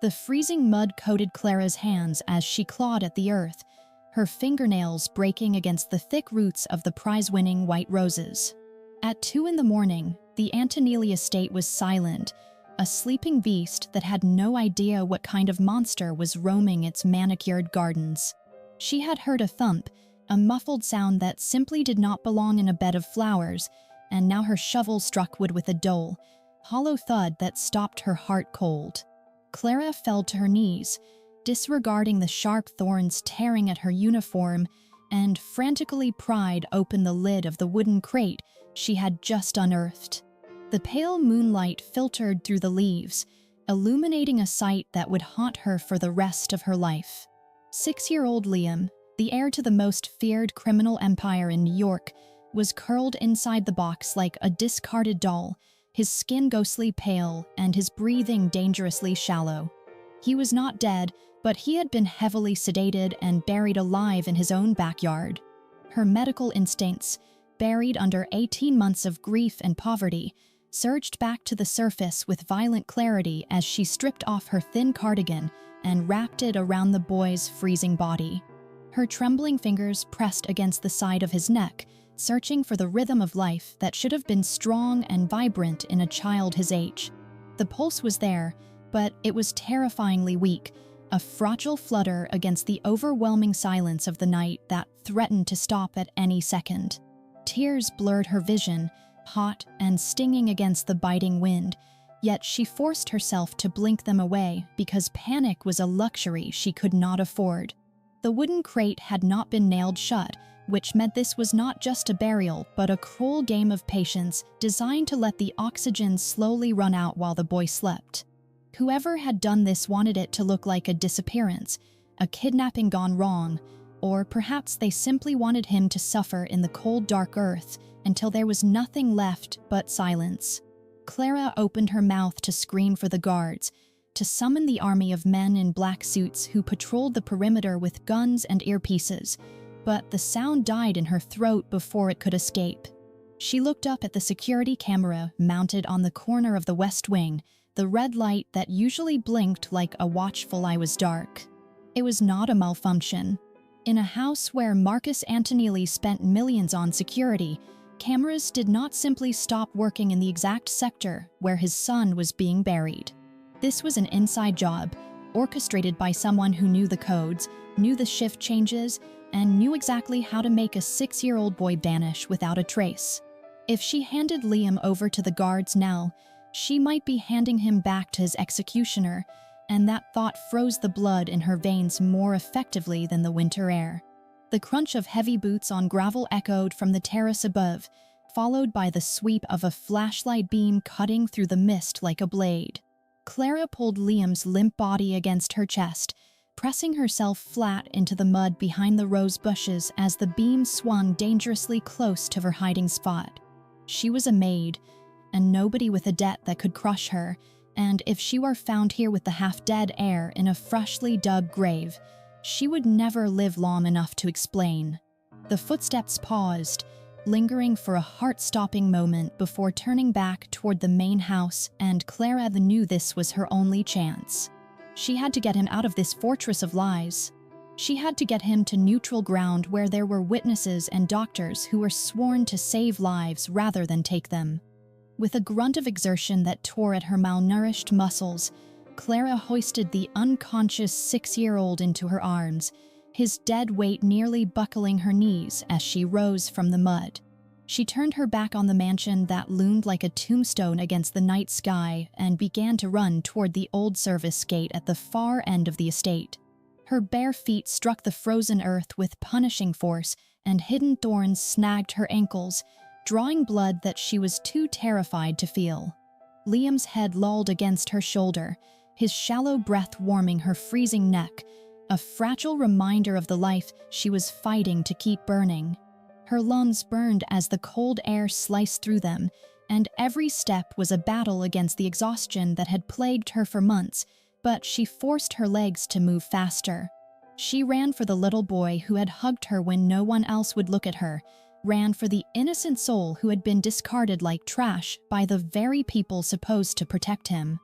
The freezing mud coated Clara's hands as she clawed at the earth, her fingernails breaking against the thick roots of the prize-winning white roses. At 2 in the morning, the Anteneelli estate was silent, a sleeping beast that had no idea what kind of monster was roaming its manicured gardens. She had heard a thump, a muffled sound that simply did not belong in a bed of flowers, and now her shovel struck wood with a dull, hollow thud that stopped her heart cold. Clara fell to her knees, disregarding the sharp thorns tearing at her uniform, and frantically pried open the lid of the wooden crate she had just unearthed. The pale moonlight filtered through the leaves, illuminating a sight that would haunt her for the rest of her life. 6-year-old Liam, the heir to the most feared criminal empire in New York, was curled inside the box like a discarded doll, his skin ghostly pale and his breathing dangerously shallow. He was not dead, but he had been heavily sedated and buried alive in his own backyard. Her medical instincts, buried under 18 months of grief and poverty, surged back to the surface with violent clarity as she stripped off her thin cardigan and wrapped it around the boy's freezing body. Her trembling fingers pressed against the side of his neck, searching for the rhythm of life that should have been strong and vibrant in a child his age. The pulse was there, but it was terrifyingly weak, a fragile flutter against the overwhelming silence of the night that threatened to stop at any second. Tears blurred her vision, hot and stinging against the biting wind, yet she forced herself to blink them away because panic was a luxury she could not afford. The wooden crate had not been nailed shut, which meant this was not just a burial but a cruel game of patience designed to let the oxygen slowly run out while the boy slept. Whoever had done this wanted it to look like a disappearance, a kidnapping gone wrong, or perhaps they simply wanted him to suffer in the cold, dark earth until there was nothing left but silence. Clara opened her mouth to scream for the guards, to summon the army of men in black suits who patrolled the perimeter with guns and earpieces, but the sound died in her throat before it could escape. She looked up at the security camera mounted on the corner of the West Wing, the red light that usually blinked like a watchful eye was dark. It was not a malfunction. In a house where Marcus Anteneelli spent millions on security, cameras did not simply stop working in the exact sector where his son was being buried. This was an inside job, orchestrated by someone who knew the codes, knew the shift changes, and knew exactly how to make a 6-year-old boy vanish without a trace. If she handed Liam over to the guards now, she might be handing him back to his executioner, and that thought froze the blood in her veins more effectively than the winter air. The crunch of heavy boots on gravel echoed from the terrace above, followed by the sweep of a flashlight beam cutting through the mist like a blade. Clara pulled Liam's limp body against her chest, pressing herself flat into the mud behind the rose bushes as the beam swung dangerously close to her hiding spot. She was a maid, and nobody with a debt that could crush her, and if she were found here with the half-dead heir in a freshly dug grave, she would never live long enough to explain. The footsteps paused, lingering for a heart-stopping moment before turning back toward the main house, and Clara knew this was her only chance. She had to get him out of this fortress of lies. She had to get him to neutral ground where there were witnesses and doctors who were sworn to save lives rather than take them. With a grunt of exertion that tore at her malnourished muscles, Clara hoisted the unconscious 6-year-old into her arms, his dead weight nearly buckling her knees as she rose from the mud. She turned her back on the mansion that loomed like a tombstone against the night sky and began to run toward the old service gate at the far end of the estate. Her bare feet struck the frozen earth with punishing force, and hidden thorns snagged her ankles, drawing blood that she was too terrified to feel. Liam's head lolled against her shoulder, his shallow breath warming her freezing neck, a fragile reminder of the life she was fighting to keep burning. Her lungs burned as the cold air sliced through them, and every step was a battle against the exhaustion that had plagued her for months, but she forced her legs to move faster. She ran for the little boy who had hugged her when no one else would look at her, ran for the innocent soul who had been discarded like trash by the very people supposed to protect him.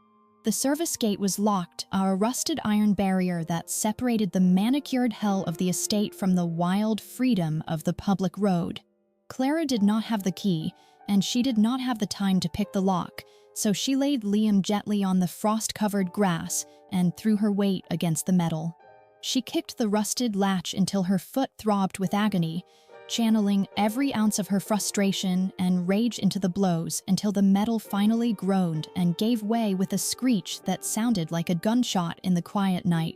The service gate was locked, a rusted iron barrier that separated the manicured hell of the estate from the wild freedom of the public road. Clara did not have the key, and she did not have the time to pick the lock, so she laid Liam gently on the frost-covered grass and threw her weight against the metal. She kicked the rusted latch until her foot throbbed with agony, channeling every ounce of her frustration and rage into the blows until the metal finally groaned and gave way with a screech that sounded like a gunshot in the quiet night.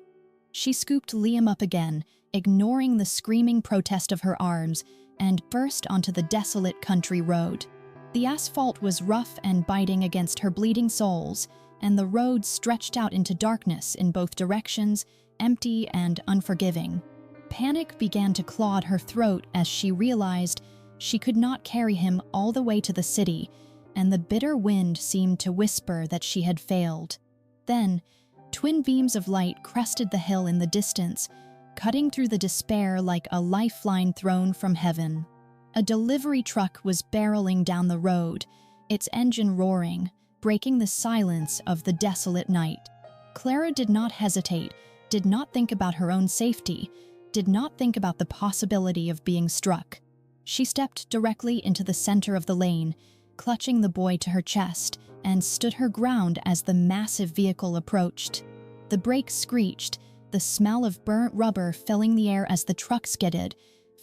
She scooped Liam up again, ignoring the screaming protest of her arms, and burst onto the desolate country road. The asphalt was rough and biting against her bleeding soles, and the road stretched out into darkness in both directions, empty and unforgiving. Panic began to claw at her throat as she realized she could not carry him all the way to the city, and the bitter wind seemed to whisper that she had failed. Then, twin beams of light crested the hill in the distance, cutting through the despair like a lifeline thrown from heaven. A delivery truck was barreling down the road, its engine roaring, breaking the silence of the desolate night. Clara did not hesitate, did not think about her own safety, did not think about the possibility of being struck. She stepped directly into the center of the lane, clutching the boy to her chest, and stood her ground as the massive vehicle approached. The brakes screeched, the smell of burnt rubber filling the air as the truck skidded,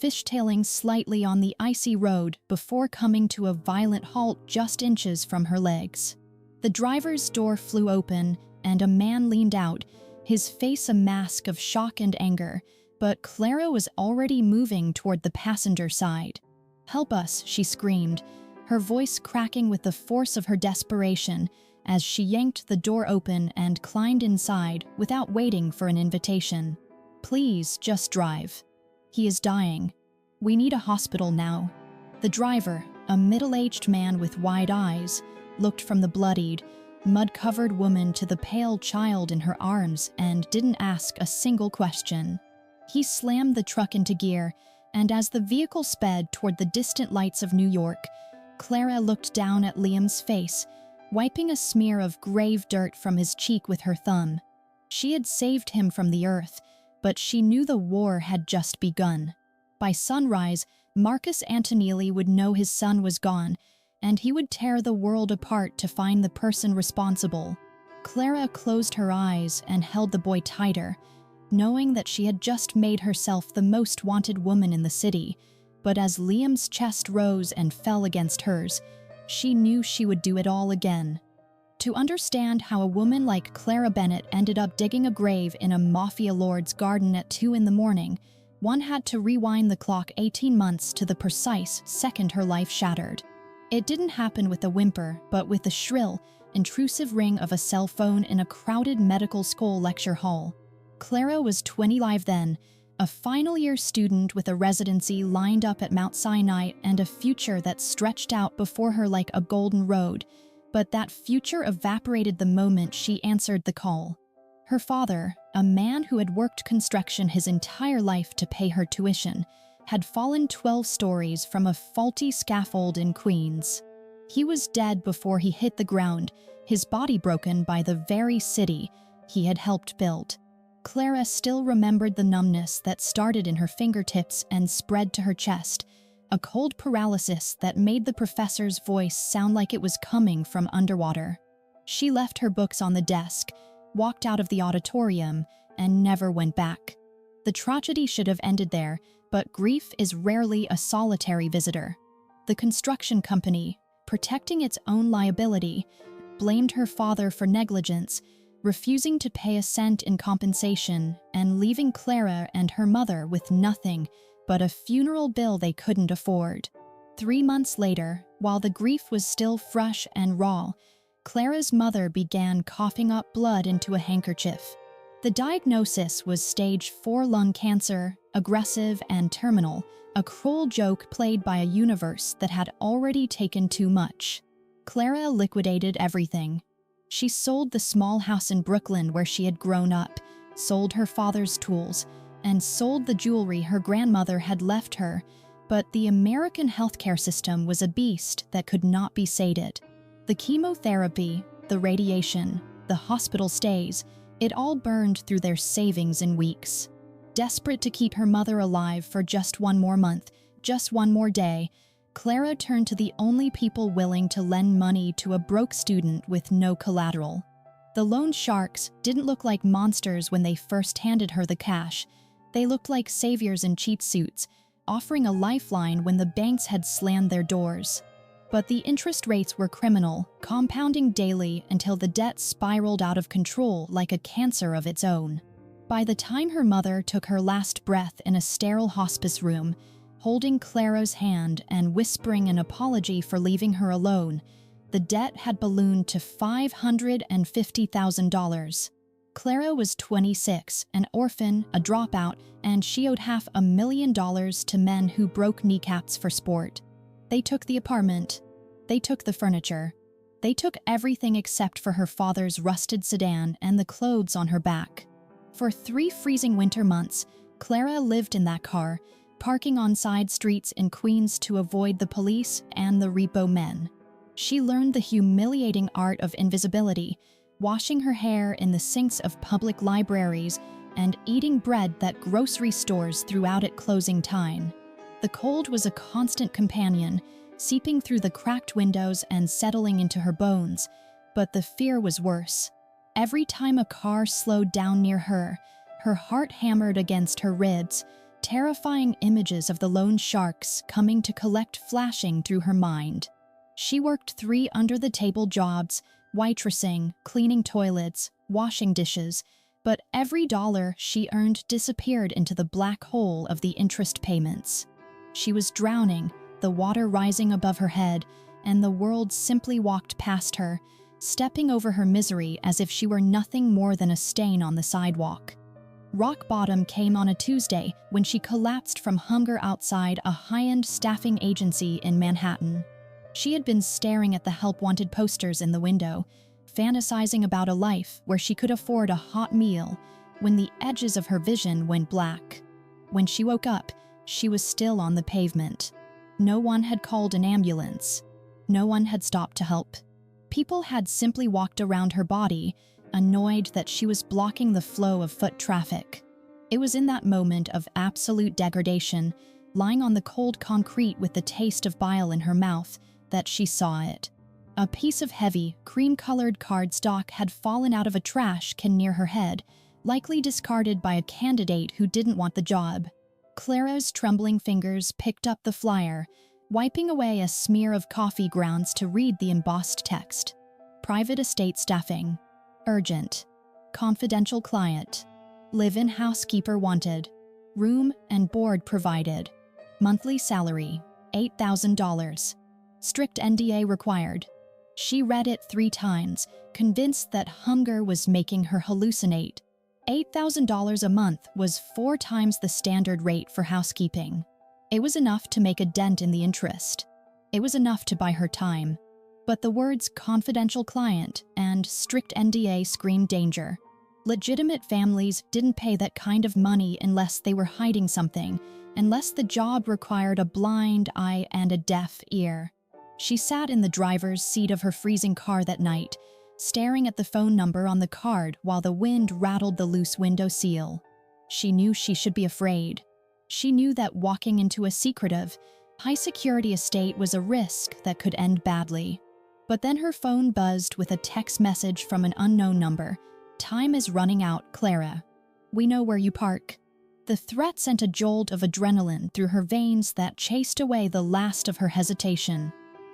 fishtailing slightly on the icy road before coming to a violent halt just inches from her legs. The driver's door flew open, and a man leaned out, his face a mask of shock and anger, but Clara was already moving toward the passenger side. "Help us," she screamed, her voice cracking with the force of her desperation as she yanked the door open and climbed inside without waiting for an invitation. "Please, just drive. He is dying. We need a hospital now." The driver, a middle-aged man with wide eyes, looked from the bloodied, mud-covered woman to the pale child in her arms and didn't ask a single question. He slammed the truck into gear, and as the vehicle sped toward the distant lights of New York, Clara looked down at Liam's face, wiping a smear of grave dirt from his cheek with her thumb. She had saved him from the earth, but she knew the war had just begun. By sunrise, Marcus Anteneelli would know his son was gone, and he would tear the world apart to find the person responsible. Clara closed her eyes and held the boy tighter, knowing that she had just made herself the most wanted woman in the city, but as Liam's chest rose and fell against hers, she knew she would do it all again. To understand how a woman like Clara Bennett ended up digging a grave in a Mafia lord's garden at 2 in the morning, one had to rewind the clock 18 months to the precise second her life shattered. It didn't happen with a whimper, but with the shrill, intrusive ring of a cell phone in a crowded medical school lecture hall. Clara was 25 then, a final-year student with a residency lined up at Mount Sinai and a future that stretched out before her like a golden road, but that future evaporated the moment she answered the call. Her father, a man who had worked construction his entire life to pay her tuition, had fallen 12 stories from a faulty scaffold in Queens. He was dead before he hit the ground, his body broken by the very city he had helped build. Clara still remembered the numbness that started in her fingertips and spread to her chest, a cold paralysis that made the professor's voice sound like it was coming from underwater. She left her books on the desk, walked out of the auditorium, and never went back. The tragedy should have ended there, but grief is rarely a solitary visitor. The construction company, protecting its own liability, blamed her father for negligence, refusing to pay a cent in compensation and leaving Clara and her mother with nothing but a funeral bill they couldn't afford. 3 months later, while the grief was still fresh and raw, Clara's mother began coughing up blood into a handkerchief. The diagnosis was stage 4 lung cancer, aggressive and terminal, a cruel joke played by a universe that had already taken too much. Clara liquidated everything. She sold the small house in Brooklyn where she had grown up, sold her father's tools, and sold the jewelry her grandmother had left her, but the American healthcare system was a beast that could not be sated. The chemotherapy, the radiation, the hospital stays, it all burned through their savings in weeks. Desperate to keep her mother alive for just one more month, just one more day, Clara turned to the only people willing to lend money to a broke student with no collateral. The loan sharks didn't look like monsters when they first handed her the cash. They looked like saviors in cheat suits, offering a lifeline when the banks had slammed their doors. But the interest rates were criminal, compounding daily until the debt spiraled out of control like a cancer of its own. By the time her mother took her last breath in a sterile hospice room, holding Clara's hand and whispering an apology for leaving her alone, the debt had ballooned to $550,000. Clara was 26, an orphan, a dropout, and she owed $500,000 to men who broke kneecaps for sport. They took the apartment. They took the furniture. They took everything except for her father's rusted sedan and the clothes on her back. For 3 freezing winter months, Clara lived in that car, parking on side streets in Queens to avoid the police and the repo men. She learned the humiliating art of invisibility, washing her hair in the sinks of public libraries and eating bread that grocery stores threw out at closing time. The cold was a constant companion, seeping through the cracked windows and settling into her bones, but the fear was worse. Every time a car slowed down near her, her heart hammered against her ribs, terrifying images of the loan sharks coming to collect flashing through her mind. She worked 3 under-the-table jobs, waitressing, cleaning toilets, washing dishes, but every dollar she earned disappeared into the black hole of the interest payments. She was drowning, the water rising above her head, and the world simply walked past her, stepping over her misery as if she were nothing more than a stain on the sidewalk. Rock bottom came on a Tuesday when she collapsed from hunger outside a high-end staffing agency in Manhattan. She had been staring at the help-wanted posters in the window, fantasizing about a life where she could afford a hot meal, when the edges of her vision went black. When she woke up, she was still on the pavement. No one had called an ambulance. No one had stopped to help. People had simply walked around her body, annoyed that she was blocking the flow of foot traffic. It was in that moment of absolute degradation, lying on the cold concrete with the taste of bile in her mouth, that she saw it. A piece of heavy, cream-colored cardstock had fallen out of a trash can near her head, likely discarded by a candidate who didn't want the job. Clara's trembling fingers picked up the flyer, wiping away a smear of coffee grounds to read the embossed text. Private estate staffing. Urgent. Confidential client. Live-in housekeeper wanted. Room and board provided. Monthly salary, $8,000. Strict NDA required. She read it 3 times, convinced that hunger was making her hallucinate. $8,000 a month was 4 times the standard rate for housekeeping. It was enough to make a dent in the interest. It was enough to buy her time. But the words confidential client and strict NDA screamed danger. Legitimate families didn't pay that kind of money unless they were hiding something, unless the job required a blind eye and a deaf ear. She sat in the driver's seat of her freezing car that night, staring at the phone number on the card while the wind rattled the loose window seal. She knew she should be afraid. She knew that walking into a secretive, high-security estate was a risk that could end badly. But then her phone buzzed with a text message from an unknown number. "Time is running out, Clara. We know where you park." The threat sent a jolt of adrenaline through her veins that chased away the last of her hesitation.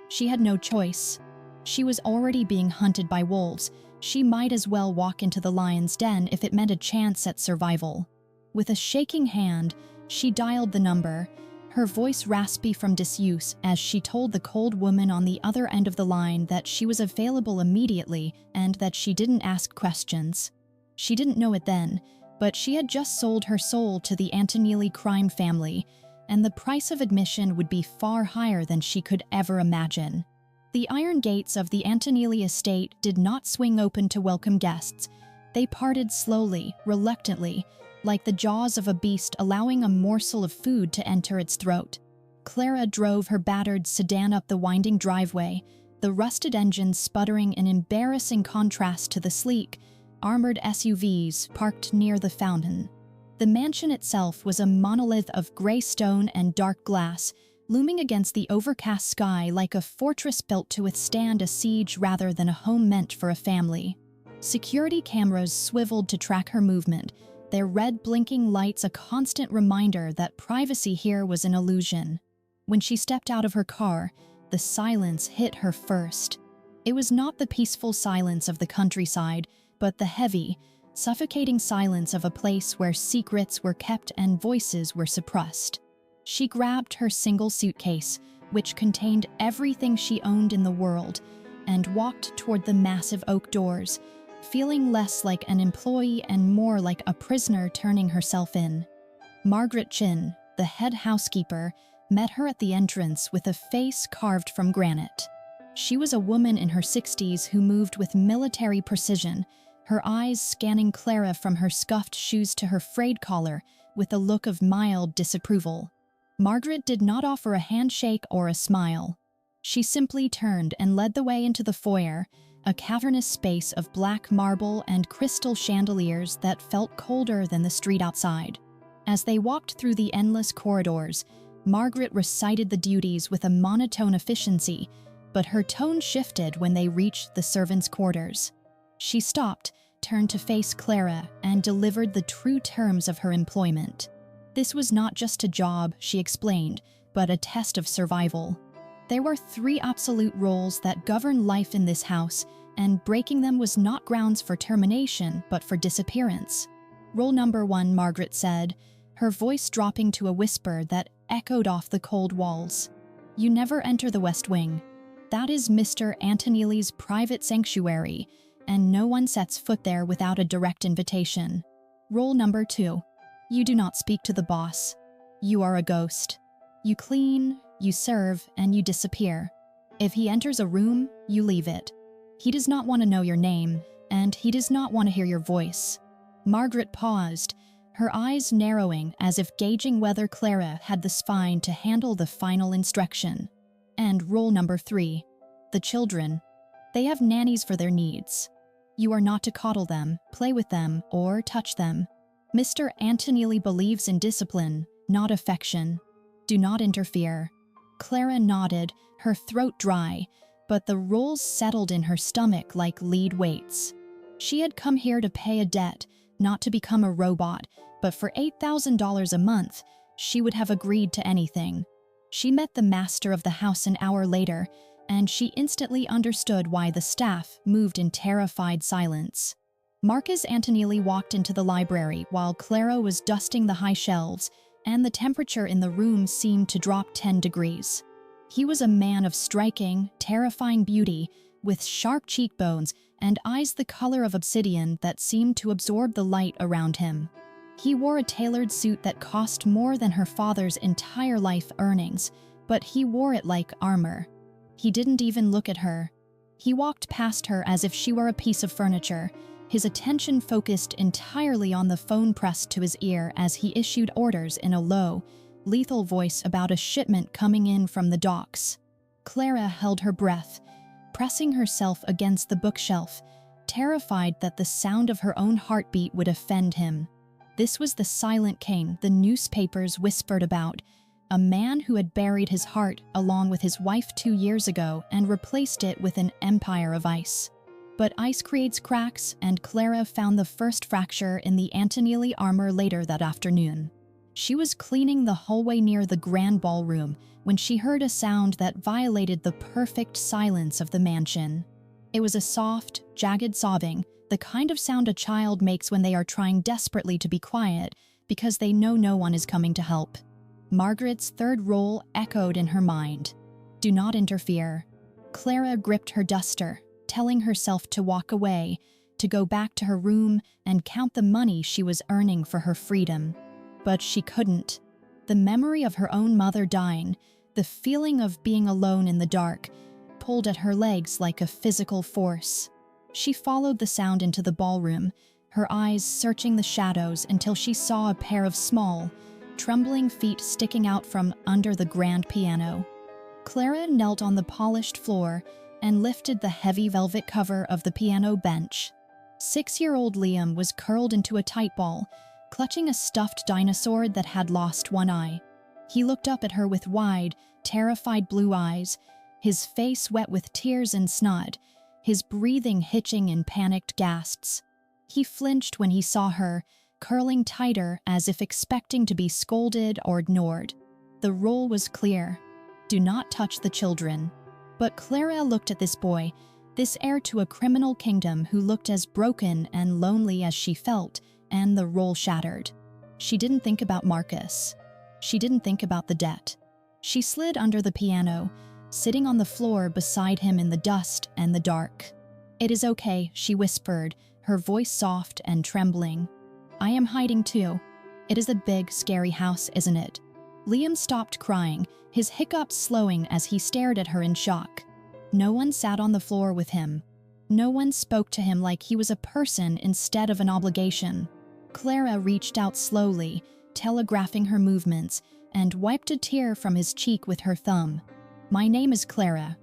She had no choice. She was already being hunted by wolves. She might as well walk into the lion's den if it meant a chance at survival. With a shaking hand, she dialed the number, her voice raspy from disuse as she told the cold woman on the other end of the line that she was available immediately and that she didn't ask questions. She didn't know it then, but she had just sold her soul to the Anteneelli crime family, and the price of admission would be far higher than she could ever imagine. The iron gates of the Anteneelli estate did not swing open to welcome guests. They parted slowly, reluctantly, like the jaws of a beast allowing a morsel of food to enter its throat. Clara drove her battered sedan up the winding driveway, the rusted engines sputtering in embarrassing contrast to the sleek, armored SUVs parked near the fountain. The mansion itself was a monolith of gray stone and dark glass, looming against the overcast sky like a fortress built to withstand a siege rather than a home meant for a family. Security cameras swiveled to track her movement, their red blinking lights a constant reminder that privacy here was an illusion. When she stepped out of her car, the silence hit her first. It was not the peaceful silence of the countryside, but the heavy, suffocating silence of a place where secrets were kept and voices were suppressed. She grabbed her single suitcase, which contained everything she owned in the world, and walked toward the massive oak doors, feeling less like an employee and more like a prisoner turning herself in. Margaret Chin, the head housekeeper, met her at the entrance with a face carved from granite. She was a woman in her 60s who moved with military precision, her eyes scanning Clara from her scuffed shoes to her frayed collar with a look of mild disapproval. Margaret did not offer a handshake or a smile. She simply turned and led the way into the foyer, a cavernous space of black marble and crystal chandeliers that felt colder than the street outside. As they walked through the endless corridors, Margaret recited the duties with a monotone efficiency, but her tone shifted when they reached the servants' quarters. She stopped, turned to face Clara, and delivered the true terms of her employment. This was not just a job, she explained, but a test of survival. There were 3 absolute rules that govern life in this house, and breaking them was not grounds for termination, but for disappearance. Rule number 1, Margaret said, her voice dropping to a whisper that echoed off the cold walls. You never enter the West Wing. That is Mr. Anteneelli's private sanctuary, and no one sets foot there without a direct invitation. Rule number 2. You do not speak to the boss. You are a ghost. You clean, you serve, and you disappear. If he enters a room, you leave it. He does not want to know your name, and he does not want to hear your voice. Margaret paused, her eyes narrowing as if gauging whether Clara had the spine to handle the final instruction. And rule number 3. The children. They have nannies for their needs. You are not to coddle them, play with them, or touch them. Mr. Anteneelli believes in discipline, not affection. Do not interfere. Clara nodded, her throat dry, but the rules settled in her stomach like lead weights. She had come here to pay a debt, not to become a robot, but for $8,000 a month, she would have agreed to anything. She met the master of the house an hour later, and she instantly understood why the staff moved in terrified silence. Marcus Anteneelli walked into the library while Clara was dusting the high shelves, and the temperature in the room seemed to drop 10 degrees. He was a man of striking, terrifying beauty, with sharp cheekbones and eyes the color of obsidian that seemed to absorb the light around him. He wore a tailored suit that cost more than her father's entire life earnings, but he wore it like armor. He didn't even look at her. He walked past her as if she were a piece of furniture, his attention focused entirely on the phone pressed to his ear as he issued orders in a low, lethal voice about a shipment coming in from the docks. Clara held her breath, pressing herself against the bookshelf, terrified that the sound of her own heartbeat would offend him. This was the silent king the newspapers whispered about, a man who had buried his heart along with his wife 2 years ago and replaced it with an empire of ice. But ice creates cracks, and Clara found the first fracture in the Anteneelli armor later that afternoon. She was cleaning the hallway near the grand ballroom when she heard a sound that violated the perfect silence of the mansion. It was a soft, jagged sobbing, the kind of sound a child makes when they are trying desperately to be quiet because they know no one is coming to help. Margaret's third rule echoed in her mind. Do not interfere. Clara gripped her duster, telling herself to walk away, to go back to her room and count the money she was earning for her freedom. But she couldn't. The memory of her own mother dying, the feeling of being alone in the dark, pulled at her legs like a physical force. She followed the sound into the ballroom, her eyes searching the shadows until she saw a pair of small, trembling feet sticking out from under the grand piano. Clara knelt on the polished floor and lifted the heavy velvet cover of the piano bench. 6-year-old Liam was curled into a tight ball, clutching a stuffed dinosaur that had lost one eye. He looked up at her with wide, terrified blue eyes, his face wet with tears and snot, his breathing hitching in panicked gasps. He flinched when he saw her, curling tighter as if expecting to be scolded or ignored. The rule was clear: do not touch the children. But Clara looked at this boy, this heir to a criminal kingdom who looked as broken and lonely as she felt, and the role shattered. She didn't think about Marcus. She didn't think about the debt. She slid under the piano, sitting on the floor beside him in the dust and the dark. "It is okay," she whispered, her voice soft and trembling. "I am hiding too. It is a big, scary house, isn't it?" Liam stopped crying, his hiccups slowing as he stared at her in shock. No one sat on the floor with him. No one spoke to him like he was a person instead of an obligation. Clara reached out slowly, telegraphing her movements, and wiped a tear from his cheek with her thumb. "My name is Clara,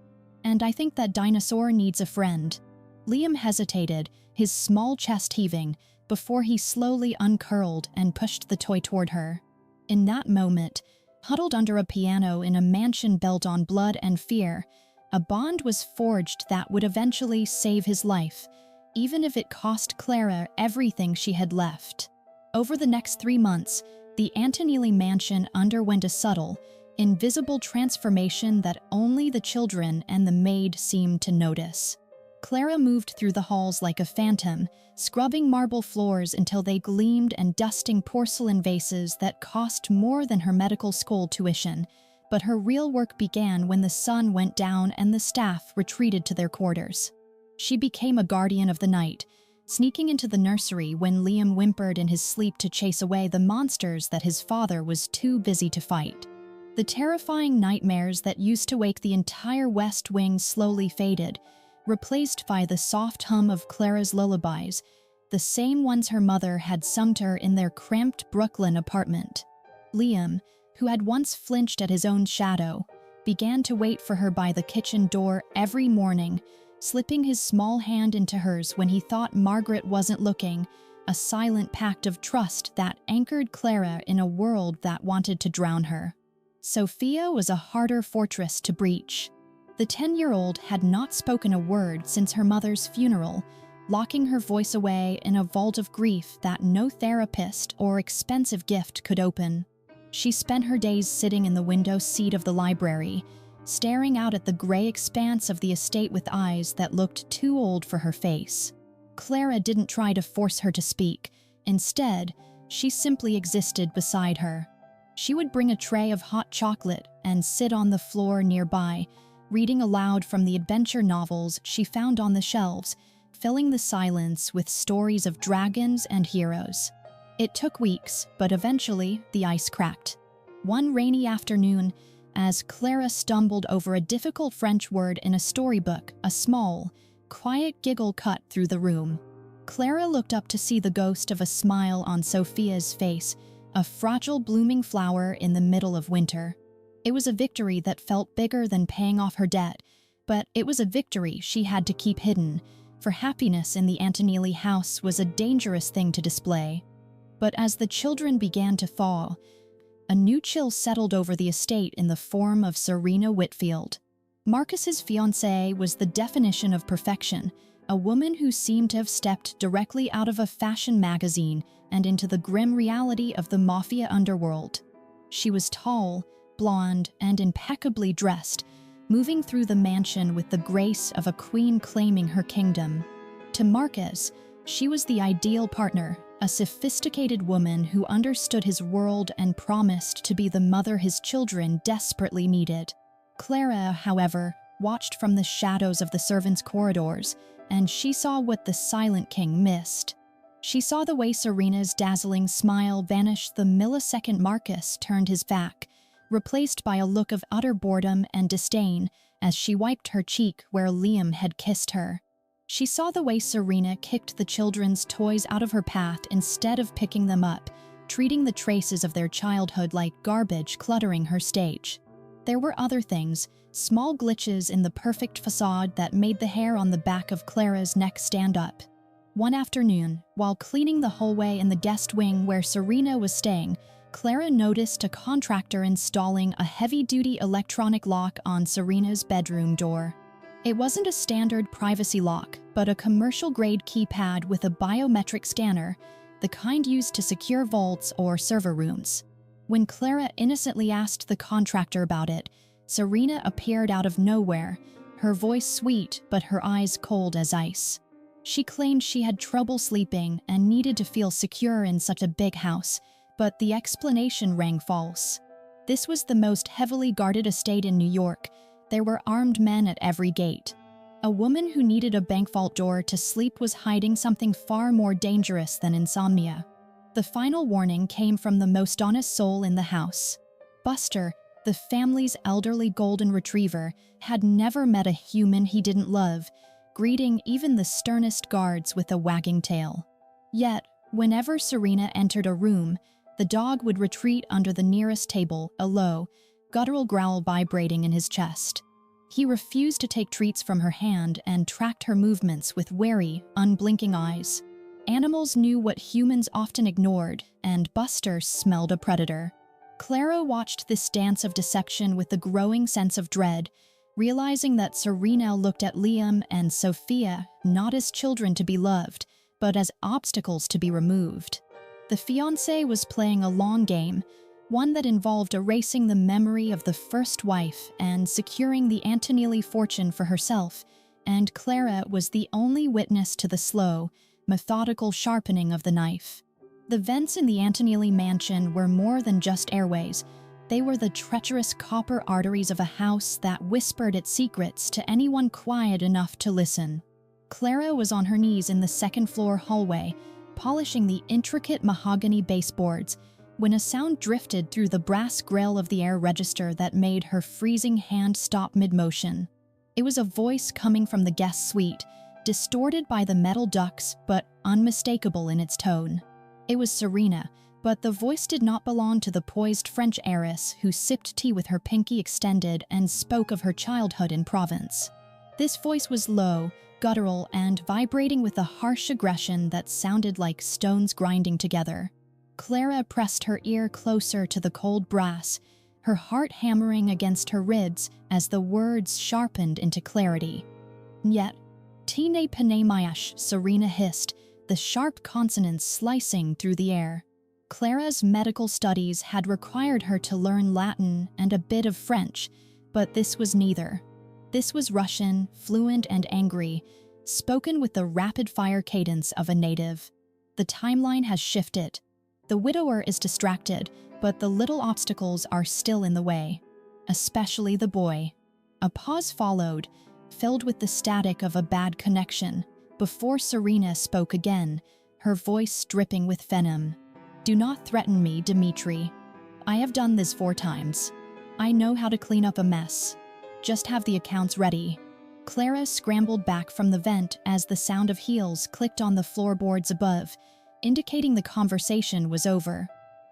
and I think that dinosaur needs a friend." Liam hesitated, his small chest heaving, before he slowly uncurled and pushed the toy toward her. In that moment, huddled under a piano in a mansion built on blood and fear, a bond was forged that would eventually save his life, even if it cost Clara everything she had left. Over the next 3 months, the Anteneelli mansion underwent a subtle, invisible transformation that only the children and the maid seemed to notice. Clara moved through the halls like a phantom, scrubbing marble floors until they gleamed and dusting porcelain vases that cost more than her medical school tuition. But her real work began when the sun went down and the staff retreated to their quarters. She became a guardian of the night, sneaking into the nursery when Liam whimpered in his sleep to chase away the monsters that his father was too busy to fight. The terrifying nightmares that used to wake the entire West Wing slowly faded, replaced by the soft hum of Clara's lullabies, the same ones her mother had sung to her in their cramped Brooklyn apartment. Liam, who had once flinched at his own shadow, began to wait for her by the kitchen door every morning, slipping his small hand into hers when he thought Margaret wasn't looking, a silent pact of trust that anchored Clara in a world that wanted to drown her. Sophia was a harder fortress to breach. The 10-year-old had not spoken a word since her mother's funeral, locking her voice away in a vault of grief that no therapist or expensive gift could open. She spent her days sitting in the window seat of the library, staring out at the gray expanse of the estate with eyes that looked too old for her face. Clara didn't try to force her to speak. Instead, she simply existed beside her. She would bring a tray of hot chocolate and sit on the floor nearby, reading aloud from the adventure novels she found on the shelves, filling the silence with stories of dragons and heroes. It took weeks, but eventually the ice cracked. One rainy afternoon, as Clara stumbled over a difficult French word in a storybook, a small, quiet giggle cut through the room. Clara looked up to see the ghost of a smile on Sophia's face, a fragile blooming flower in the middle of winter. It was a victory that felt bigger than paying off her debt, but it was a victory she had to keep hidden, for happiness in the Anteneelli house was a dangerous thing to display. But as the children began to thaw, a new chill settled over the estate in the form of Serena Whitfield. Marcus's fiancée was the definition of perfection, a woman who seemed to have stepped directly out of a fashion magazine and into the grim reality of the Mafia underworld. She was tall, blonde, and impeccably dressed, moving through the mansion with the grace of a queen claiming her kingdom. To Marcus, she was the ideal partner, a sophisticated woman who understood his world and promised to be the mother his children desperately needed. Clara, however, watched from the shadows of the servants' corridors, and she saw what the Silent King missed. She saw the way Serena's dazzling smile vanished the millisecond Marcus turned his back, replaced by a look of utter boredom and disdain as she wiped her cheek where Liam had kissed her. She saw the way Serena kicked the children's toys out of her path instead of picking them up, treating the traces of their childhood like garbage cluttering her stage. There were other things, small glitches in the perfect facade that made the hair on the back of Clara's neck stand up. One afternoon, while cleaning the hallway in the guest wing where Serena was staying, Clara noticed a contractor installing a heavy-duty electronic lock on Serena's bedroom door. It wasn't a standard privacy lock, but a commercial-grade keypad with a biometric scanner, the kind used to secure vaults or server rooms. When Clara innocently asked the contractor about it, Serena appeared out of nowhere, her voice sweet but her eyes cold as ice. She claimed she had trouble sleeping and needed to feel secure in such a big house, but the explanation rang false. This was the most heavily guarded estate in New York. There were armed men at every gate. A woman who needed a bank vault door to sleep was hiding something far more dangerous than insomnia. The final warning came from the most honest soul in the house. Buster, the family's elderly golden retriever, had never met a human he didn't love, greeting even the sternest guards with a wagging tail. Yet, whenever Serena entered a room, the dog would retreat under the nearest table, a low, guttural growl vibrating in his chest. He refused to take treats from her hand and tracked her movements with wary, unblinking eyes. Animals knew what humans often ignored, and Buster smelled a predator. Clara watched this dance of deception with a growing sense of dread, realizing that Serena looked at Liam and Sophia not as children to be loved, but as obstacles to be removed. The fiancé was playing a long game, one that involved erasing the memory of the first wife and securing the Anteneelli fortune for herself, and Clara was the only witness to the slow, methodical sharpening of the knife. The vents in the Anteneelli mansion were more than just airways. They were the treacherous copper arteries of a house that whispered its secrets to anyone quiet enough to listen. Clara was on her knees in the second-floor hallway, polishing the intricate mahogany baseboards, when a sound drifted through the brass grille of the air register that made her freezing hand stop mid-motion. It was a voice coming from the guest suite, distorted by the metal ducts but unmistakable in its tone. It was Serena, but the voice did not belong to the poised French heiress who sipped tea with her pinky extended and spoke of her childhood in Provence. This voice was low, guttural, and vibrating with a harsh aggression that sounded like stones grinding together. Clara pressed her ear closer to the cold brass, her heart hammering against her ribs as the words sharpened into clarity. Yet, "Tine pene mayash," Serena hissed, the sharp consonants slicing through the air. Clara's medical studies had required her to learn Latin and a bit of French, but this was neither. This was Russian, fluent and angry, spoken with the rapid-fire cadence of a native. The timeline has shifted. The widower is distracted, but the little obstacles are still in the way, especially the boy. A pause followed, filled with the static of a bad connection, before Serena spoke again, her voice dripping with venom. "Do not threaten me, Dmitri. I have done this 4 times. I know how to clean up a mess. Just have the accounts ready." Clara scrambled back from the vent as the sound of heels clicked on the floorboards above, indicating the conversation was over.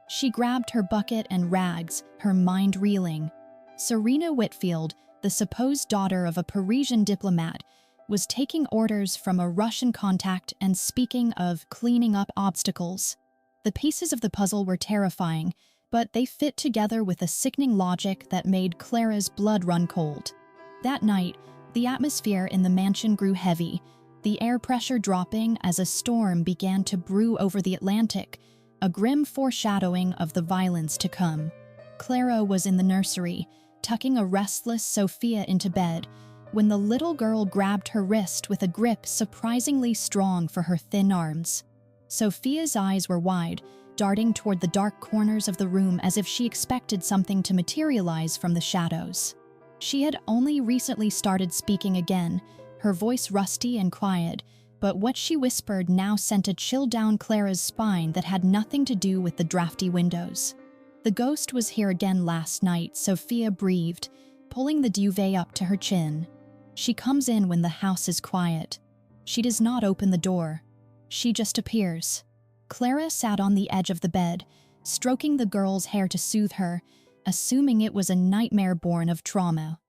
She grabbed her bucket and rags, her mind reeling. Serena Whitfield, the supposed daughter of a Parisian diplomat, was taking orders from a Russian contact and speaking of cleaning up obstacles. The pieces of the puzzle were terrifying, but they fit together with a sickening logic that made Clara's blood run cold. That night, the atmosphere in the mansion grew heavy, the air pressure dropping as a storm began to brew over the Atlantic, a grim foreshadowing of the violence to come. Clara was in the nursery, tucking a restless Sophia into bed, when the little girl grabbed her wrist with a grip surprisingly strong for her thin arms. Sophia's eyes were wide, darting toward the dark corners of the room as if she expected something to materialize from the shadows. She had only recently started speaking again, her voice rusty and quiet, but what she whispered now sent a chill down Clara's spine that had nothing to do with the drafty windows. "The ghost was here again last night," Sophia breathed, pulling the duvet up to her chin. "She comes in when the house is quiet. She does not open the door. She just appears." Clara sat on the edge of the bed, stroking the girl's hair to soothe her, assuming it was a nightmare born of trauma.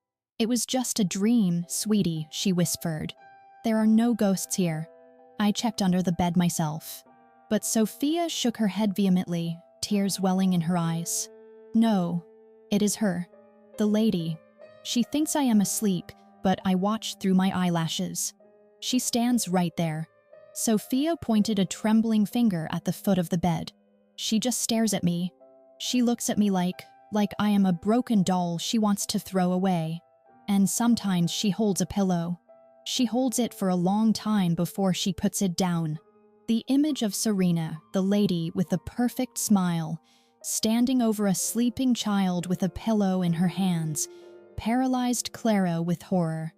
"It was just a dream, sweetie," she whispered. "There are no ghosts here. I checked under the bed myself." But Sophia shook her head vehemently, tears welling in her eyes. "No, it is her. The lady. She thinks I am asleep, but I watch through my eyelashes. She stands right there." Sophia pointed a trembling finger at the foot of the bed. "She just stares at me. She looks at me like I am a broken doll she wants to throw away. And sometimes she holds a pillow. She holds it for a long time before she puts it down." The image of Serena, the lady with the perfect smile, standing over a sleeping child with a pillow in her hands, paralyzed Clara with horror.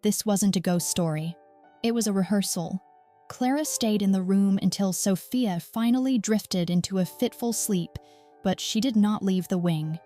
This wasn't a ghost story. It was a rehearsal. Clara stayed in the room until Sophia finally drifted into a fitful sleep, but she did not leave the wing.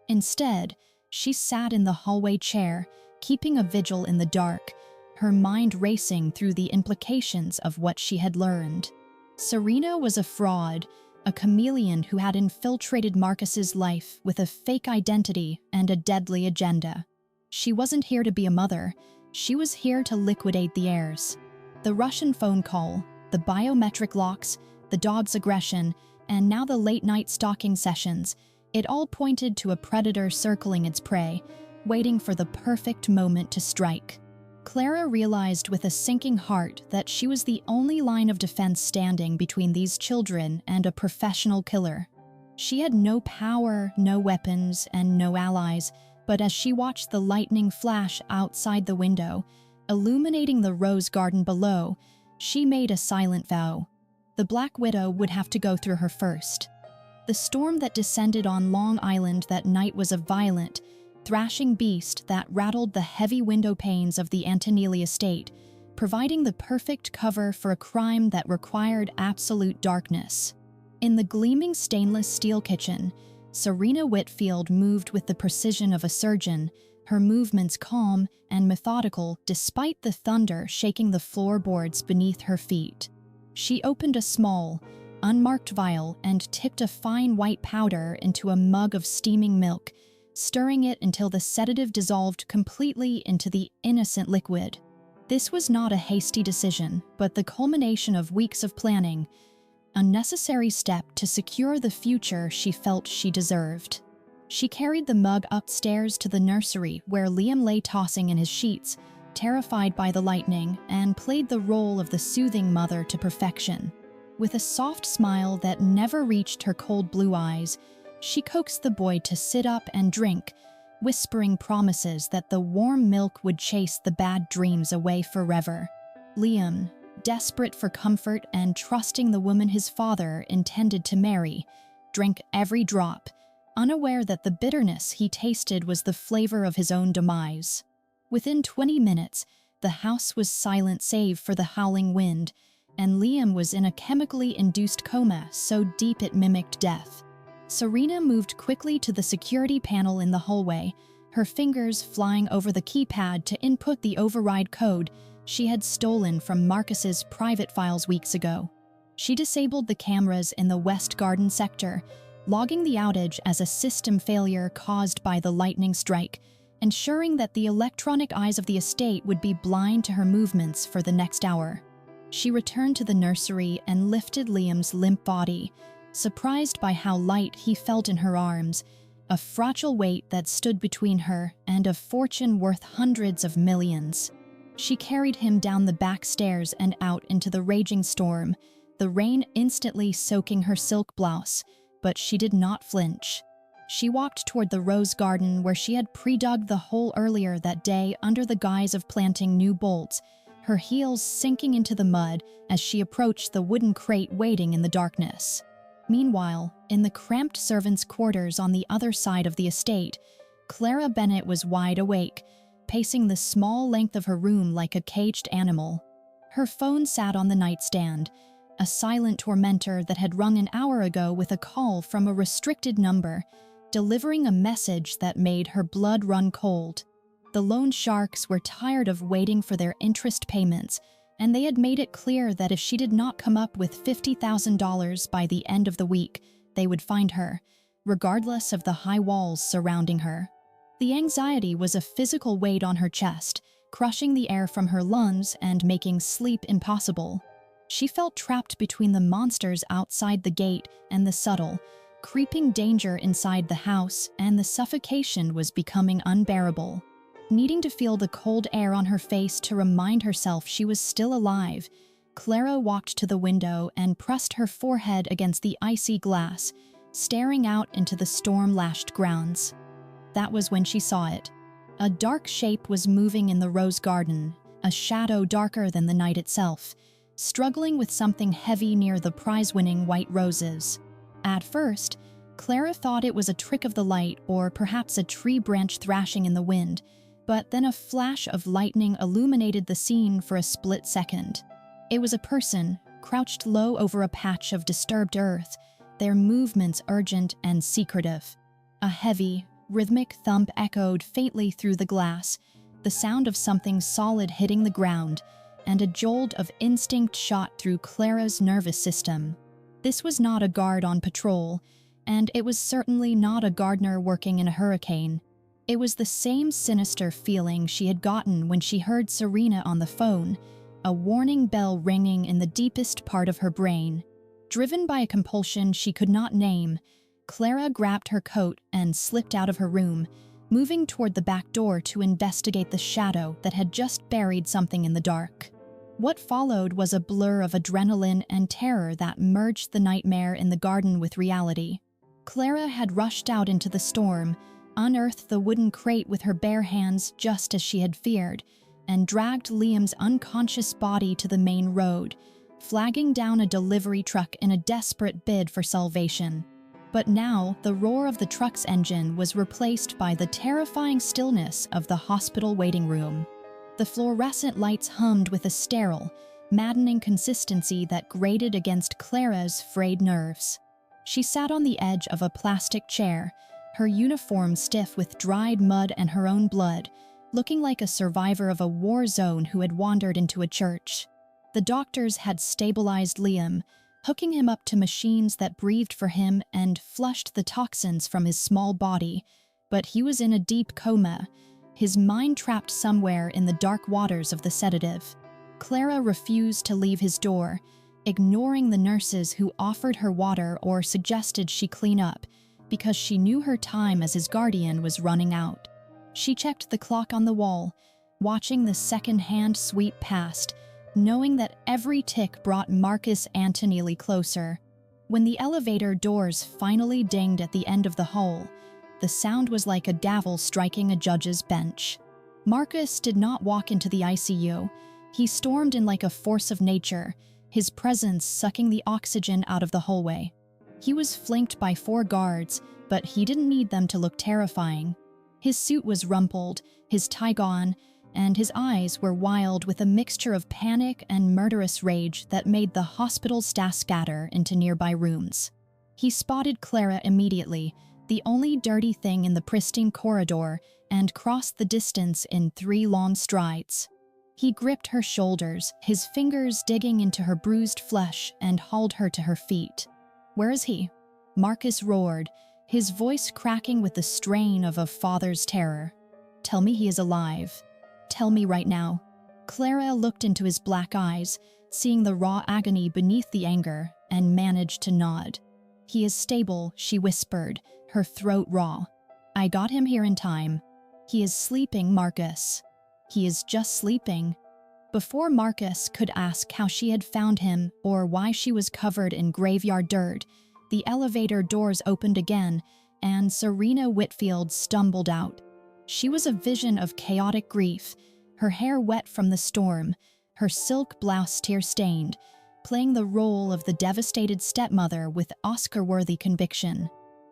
Instead, she sat in the hallway chair, keeping a vigil in the dark, her mind racing through the implications of what she had learned. Serena was a fraud, a chameleon who had infiltrated Marcus's life with a fake identity and a deadly agenda. She wasn't here to be a mother. She was here to liquidate the heirs. The Russian phone call, the biometric locks, the dog's aggression, and now the late-night stalking sessions, it all pointed to a predator circling its prey, waiting for the perfect moment to strike. Clara realized with a sinking heart that she was the only line of defense standing between these children and a professional killer. She had no power, no weapons, and no allies, but as she watched the lightning flash outside the window, illuminating the rose garden below, she made a silent vow. The Black Widow would have to go through her first. The storm that descended on Long Island that night was a violent, thrashing beast that rattled the heavy window panes of the Anteneelli estate, providing the perfect cover for a crime that required absolute darkness. In the gleaming stainless steel kitchen, Serena Whitfield moved with the precision of a surgeon, her movements calm and methodical despite the thunder shaking the floorboards beneath her feet. She opened a small, unmarked vial and tipped a fine white powder into a mug of steaming milk, stirring it until the sedative dissolved completely into the innocent liquid. This was not a hasty decision, but the culmination of weeks of planning, a necessary step to secure the future she felt she deserved. She carried the mug upstairs to the nursery where Liam lay tossing in his sheets, terrified by the lightning, and played the role of the soothing mother to perfection. With a soft smile that never reached her cold blue eyes, she coaxed the boy to sit up and drink, whispering promises that the warm milk would chase the bad dreams away forever. Liam, desperate for comfort and trusting the woman his father intended to marry, drank every drop, unaware that the bitterness he tasted was the flavor of his own demise. Within 20 minutes, the house was silent save for the howling wind, and Liam was in a chemically induced coma so deep it mimicked death. Serena moved quickly to the security panel in the hallway, her fingers flying over the keypad to input the override code she had stolen from Marcus's private files weeks ago. She disabled the cameras in the West Garden sector, logging the outage as a system failure caused by the lightning strike, ensuring that the electronic eyes of the estate would be blind to her movements for the next hour. She returned to the nursery and lifted Liam's limp body, surprised by how light he felt in her arms, a fragile weight that stood between her and a fortune worth hundreds of millions. She carried him down the back stairs and out into the raging storm, the rain instantly soaking her silk blouse, but she did not flinch. She walked toward the rose garden where she had pre-dug the hole earlier that day under the guise of planting new bolts, her heels sinking into the mud as she approached the wooden crate waiting in the darkness. Meanwhile, in the cramped servants' quarters on the other side of the estate, Clara Bennett was wide awake, pacing the small length of her room like a caged animal. Her phone sat on the nightstand, a silent tormentor that had rung an hour ago with a call from a restricted number, delivering a message that made her blood run cold. The loan sharks were tired of waiting for their interest payments, and they had made it clear that if she did not come up with $50,000 by the end of the week, they would find her, regardless of the high walls surrounding her. The anxiety was a physical weight on her chest, crushing the air from her lungs and making sleep impossible. She felt trapped between the monsters outside the gate and the subtle, creeping danger inside the house, and the suffocation was becoming unbearable. Needing to feel the cold air on her face to remind herself she was still alive, Clara walked to the window and pressed her forehead against the icy glass, staring out into the storm-lashed grounds. That was when she saw it. A dark shape was moving in the rose garden, a shadow darker than the night itself, struggling with something heavy near the prize-winning white roses. At first, Clara thought it was a trick of the light or perhaps a tree branch thrashing in the wind, but then a flash of lightning illuminated the scene for a split second. It was a person, crouched low over a patch of disturbed earth, their movements urgent and secretive. A heavy, rhythmic thump echoed faintly through the glass, the sound of something solid hitting the ground, and a jolt of instinct shot through Clara's nervous system. This was not a guard on patrol, and it was certainly not a gardener working in a hurricane. It was the same sinister feeling she had gotten when she heard Serena on the phone, a warning bell ringing in the deepest part of her brain. Driven by a compulsion she could not name, Clara grabbed her coat and slipped out of her room, moving toward the back door to investigate the shadow that had just buried something in the dark. What followed was a blur of adrenaline and terror that merged the nightmare in the garden with reality. Clara had rushed out into the storm, unearthed the wooden crate with her bare hands just as she had feared, and dragged Liam's unconscious body to the main road, flagging down a delivery truck in a desperate bid for salvation. But now, the roar of the truck's engine was replaced by the terrifying stillness of the hospital waiting room. The fluorescent lights hummed with a sterile, maddening consistency that grated against Clara's frayed nerves. She sat on the edge of a plastic chair, her uniform stiff with dried mud and her own blood, looking like a survivor of a war zone who had wandered into a church. The doctors had stabilized Liam, hooking him up to machines that breathed for him and flushed the toxins from his small body, but he was in a deep coma, his mind trapped somewhere in the dark waters of the sedative. Clara refused to leave his door, ignoring the nurses who offered her water or suggested she clean up, because she knew her time as his guardian was running out. She checked the clock on the wall, watching the second-hand sweep past, knowing that every tick brought Marcus Anteneelli closer. When the elevator doors finally dinged at the end of the hall, the sound was like a gavel striking a judge's bench. Marcus did not walk into the ICU. He stormed in like a force of nature, his presence sucking the oxygen out of the hallway. He was flanked by 4 guards, but he didn't need them to look terrifying. His suit was rumpled, his tie gone, and his eyes were wild with a mixture of panic and murderous rage that made the hospital staff scatter into nearby rooms. He spotted Clara immediately, the only dirty thing in the pristine corridor, and crossed the distance in 3 long strides. He gripped her shoulders, his fingers digging into her bruised flesh, and hauled her to her feet. "Where is he?" Marcus roared, his voice cracking with the strain of a father's terror. "Tell me he is alive. Tell me right now." Clara looked into his black eyes, seeing the raw agony beneath the anger, and managed to nod. "He is stable," she whispered, her throat raw. "I got him here in time. He is sleeping, Marcus. He is just sleeping." Before Marcus could ask how she had found him or why she was covered in graveyard dirt, the elevator doors opened again, and Serena Whitfield stumbled out. She was a vision of chaotic grief, her hair wet from the storm, her silk blouse tear-stained, playing the role of the devastated stepmother with Oscar-worthy conviction.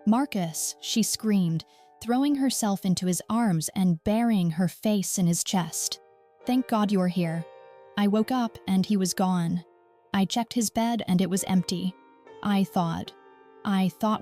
"Marcus," she screamed, throwing herself into his arms and burying her face in his chest. "Thank God you're here. I woke up and he was gone. I checked his bed and it was empty. I thought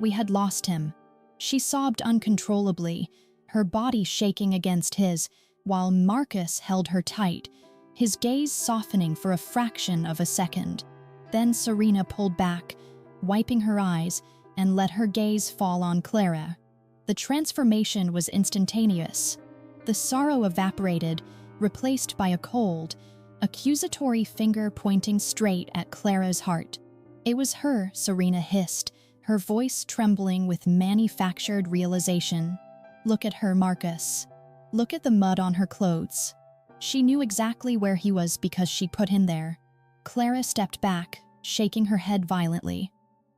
we had lost him." She sobbed uncontrollably, her body shaking against his, while Marcus held her tight, his gaze softening for a fraction of a second. Then Serena pulled back, wiping her eyes, and let her gaze fall on Clara. The transformation was instantaneous. The sorrow evaporated, replaced by a cold, accusatory finger pointing straight at Clara's heart. It was her, Serena hissed, her voice trembling with manufactured realization. Look at her, Marcus. Look at the mud on her clothes. She knew exactly where he was because she put him there. Clara stepped back, shaking her head violently.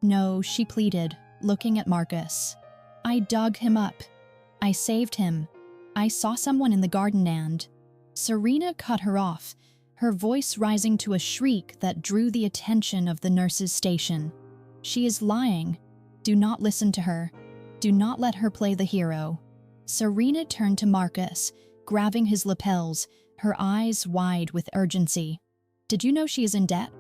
No, she pleaded, looking at Marcus. I dug him up. I saved him. I saw someone in the garden and… Serena cut her off, her voice rising to a shriek that drew the attention of the nurse's station. She is lying. Do not listen to her. Do not let her play the hero. Serena turned to Marcus, grabbing his lapels, her eyes wide with urgency. Did you know she is in debt?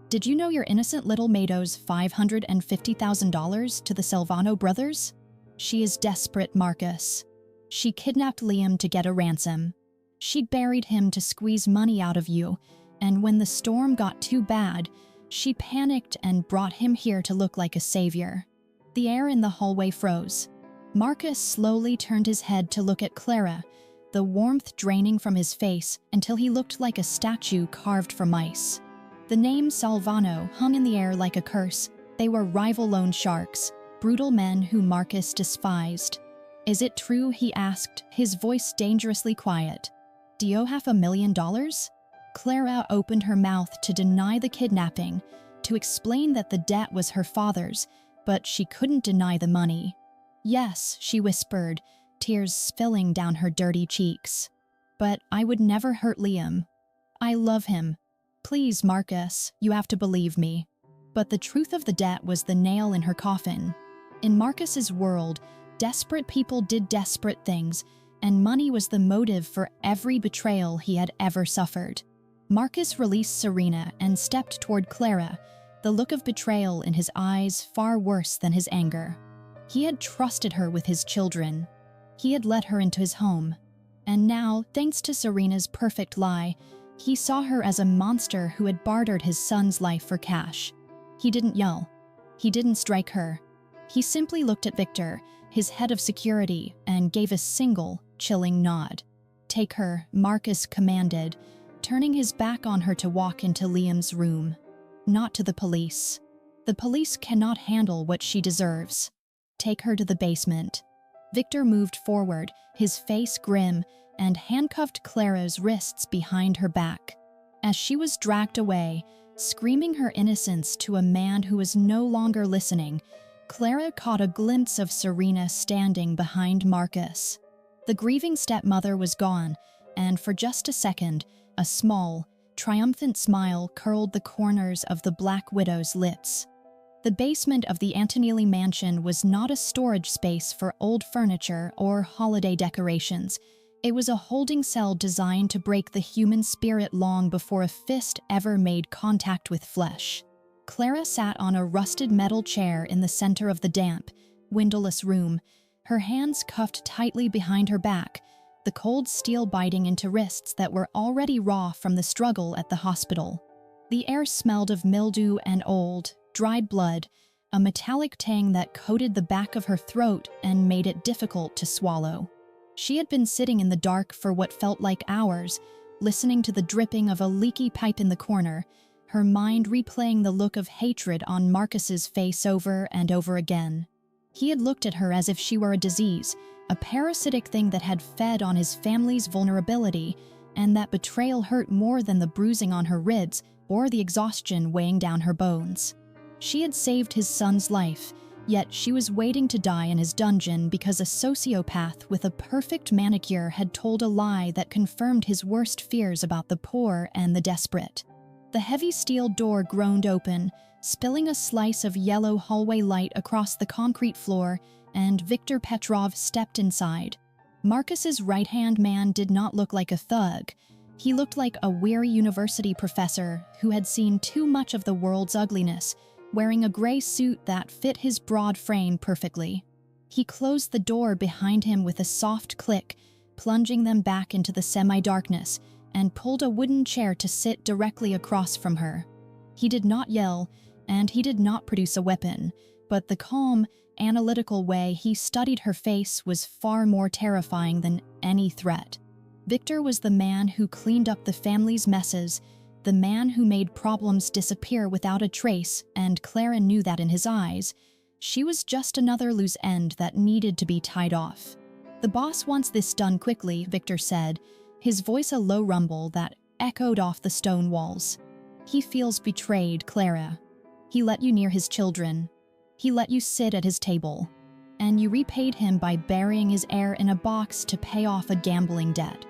Did you know your innocent little maid owes $550,000 to the Silvano brothers? She is desperate, Marcus. She kidnapped Liam to get a ransom. She buried him to squeeze money out of you, and when the storm got too bad, she panicked and brought him here to look like a savior. The air in the hallway froze. Marcus slowly turned his head to look at Clara, the warmth draining from his face until he looked like a statue carved from ice. The name Silvano hung in the air like a curse. They were rival loan sharks, brutal men who Marcus despised. Is it true, he asked, his voice dangerously quiet. Do you owe $500,000? Clara opened her mouth to deny the kidnapping, to explain that the debt was her father's, but she couldn't deny the money. Yes, she whispered, tears spilling down her dirty cheeks. But I would never hurt Liam. I love him. Please, Marcus, you have to believe me. But the truth of the debt was the nail in her coffin. In Marcus's world, desperate people did desperate things, and money was the motive for every betrayal he had ever suffered. Marcus released Serena and stepped toward Clara, the look of betrayal in his eyes far worse than his anger. He had trusted her with his children. He had let her into his home. And now, thanks to Serena's perfect lie, he saw her as a monster who had bartered his son's life for cash. He didn't yell. He didn't strike her. He simply looked at Victor, his head of security, and gave a single, chilling nod. Take her, Marcus commanded, turning his back on her to walk into Liam's room. Not to the police. The police cannot handle what she deserves. Take her to the basement. Victor moved forward, his face grim, and handcuffed Clara's wrists behind her back. As she was dragged away, screaming her innocence to a man who was no longer listening, Clara caught a glimpse of Serena standing behind Marcus. The grieving stepmother was gone, and for just a second, a small, triumphant smile curled the corners of the Black Widow's lips. The basement of the Anteneelli mansion was not a storage space for old furniture or holiday decorations. It was a holding cell designed to break the human spirit long before a fist ever made contact with flesh. Clara sat on a rusted metal chair in the center of the damp, windowless room, her hands cuffed tightly behind her back, the cold steel biting into wrists that were already raw from the struggle at the hospital. The air smelled of mildew and old, dried blood, a metallic tang that coated the back of her throat and made it difficult to swallow. She had been sitting in the dark for what felt like hours, listening to the dripping of a leaky pipe in the corner, her mind replaying the look of hatred on Marcus's face over and over again. He had looked at her as if she were a disease, a parasitic thing that had fed on his family's vulnerability, and that betrayal hurt more than the bruising on her ribs or the exhaustion weighing down her bones. She had saved his son's life, yet she was waiting to die in his dungeon because a sociopath with a perfect manicure had told a lie that confirmed his worst fears about the poor and the desperate. The heavy steel door groaned open, spilling a slice of yellow hallway light across the concrete floor, and Viktor Petrov stepped inside. Marcus's right-hand man did not look like a thug. He looked like a weary university professor who had seen too much of the world's ugliness, wearing a gray suit that fit his broad frame perfectly. He closed the door behind him with a soft click, plunging them back into the semi-darkness, and pulled a wooden chair to sit directly across from her. He did not yell, and he did not produce a weapon, but the calm, analytical way he studied her face was far more terrifying than any threat. Victor was the man who cleaned up the family's messes, the man who made problems disappear without a trace, and Clara knew that in his eyes. She was just another loose end that needed to be tied off. "The boss wants this done quickly," Victor said, his voice a low rumble that echoed off the stone walls. "He feels betrayed, Clara. He let you near his children. He let you sit at his table. And you repaid him by burying his heir in a box to pay off a gambling debt."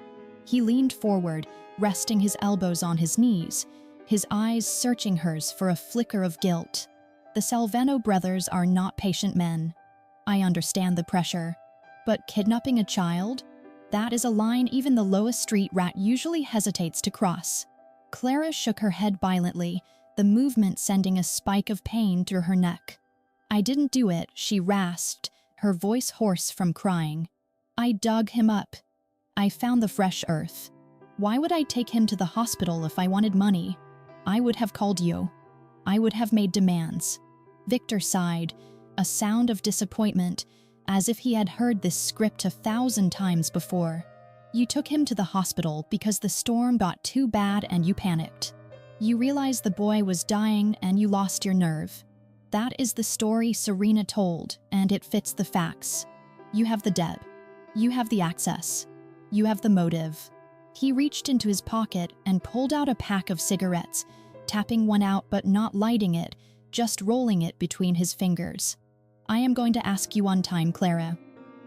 He leaned forward, resting his elbows on his knees, his eyes searching hers for a flicker of guilt. "The Salvano brothers are not patient men. I understand the pressure. But kidnapping a child? That is a line even the lowest street rat usually hesitates to cross." Clara shook her head violently, the movement sending a spike of pain through her neck. "I didn't do it," she rasped, her voice hoarse from crying. "I dug him up. I found the fresh earth. Why would I take him to the hospital if I wanted money? I would have called you. I would have made demands." Victor sighed, a sound of disappointment, as if he had heard this script 1,000 times before. "You took him to the hospital because the storm got too bad and you panicked. You realized the boy was dying and you lost your nerve. That is the story Serena told, and it fits the facts. You have the debt. You have the access. You have the motive." He reached into his pocket and pulled out a pack of cigarettes, tapping one out but not lighting it, just rolling it between his fingers. "I am going to ask you one time, Clara.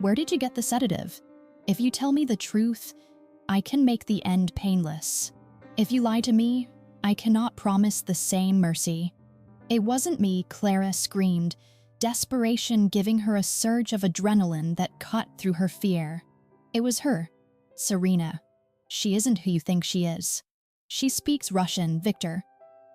Where did you get the sedative? If you tell me the truth, I can make the end painless. If you lie to me, I cannot promise the same mercy." "It wasn't me," Clara screamed, desperation giving her a surge of adrenaline that cut through her fear. "It was her, Serena. She isn't who you think she is. She speaks Russian, Victor.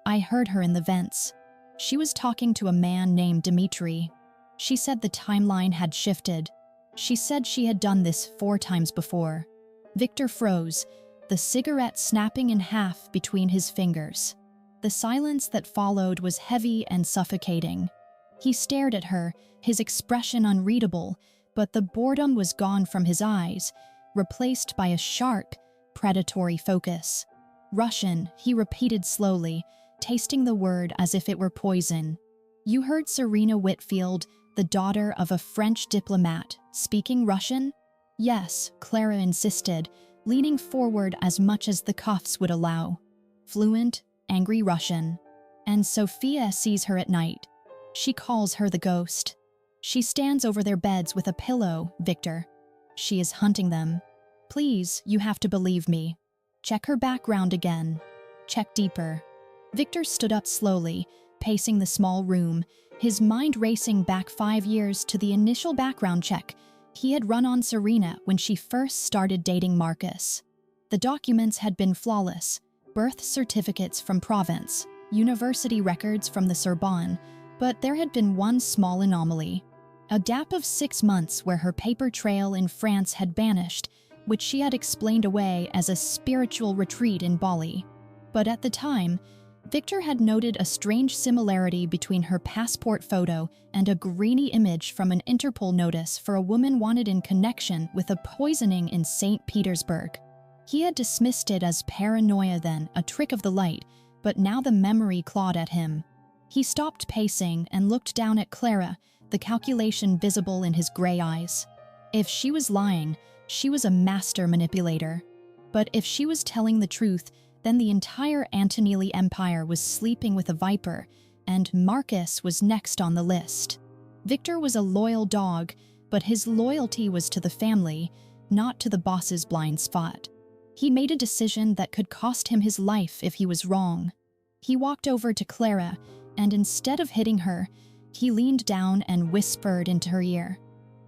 I heard her in the vents. She was talking to a man named Dmitri. She said the timeline had shifted. She said she had done this 4 times before." Victor froze, the cigarette snapping in half between his fingers. The silence that followed was heavy and suffocating. He stared at her, his expression unreadable, but the boredom was gone from his eyes, replaced by a sharp, predatory focus. "Russian," he repeated slowly, tasting the word as if it were poison. "You heard Serena Whitfield, the daughter of a French diplomat, speaking Russian?" "Yes," Clara insisted, leaning forward as much as the cuffs would allow. "Fluent, angry Russian. And Sophia sees her at night. She calls her the ghost. She stands over their beds with a pillow, Victor. She is hunting them. Please, you have to believe me. Check her background again. Check deeper." Victor stood up slowly, pacing the small room, his mind racing back 5 years to the initial background check he had run on Serena when she first started dating Marcus. The documents had been flawless: birth certificates from Provence, university records from the Sorbonne, but there had been one small anomaly. A gap of 6 months where her paper trail in France had vanished, which she had explained away as a spiritual retreat in Bali. But at the time, Victor had noted a strange similarity between her passport photo and a grainy image from an Interpol notice for a woman wanted in connection with a poisoning in St. Petersburg. He had dismissed it as paranoia then, a trick of the light, but now the memory clawed at him. He stopped pacing and looked down at Clara, the calculation visible in his gray eyes. If she was lying, she was a master manipulator. But if she was telling the truth, then the entire Anteneelli empire was sleeping with a viper, and Marcus was next on the list. Victor was a loyal dog, but his loyalty was to the family, not to the boss's blind spot. He made a decision that could cost him his life if he was wrong. He walked over to Clara, and instead of hitting her, he leaned down and whispered into her ear,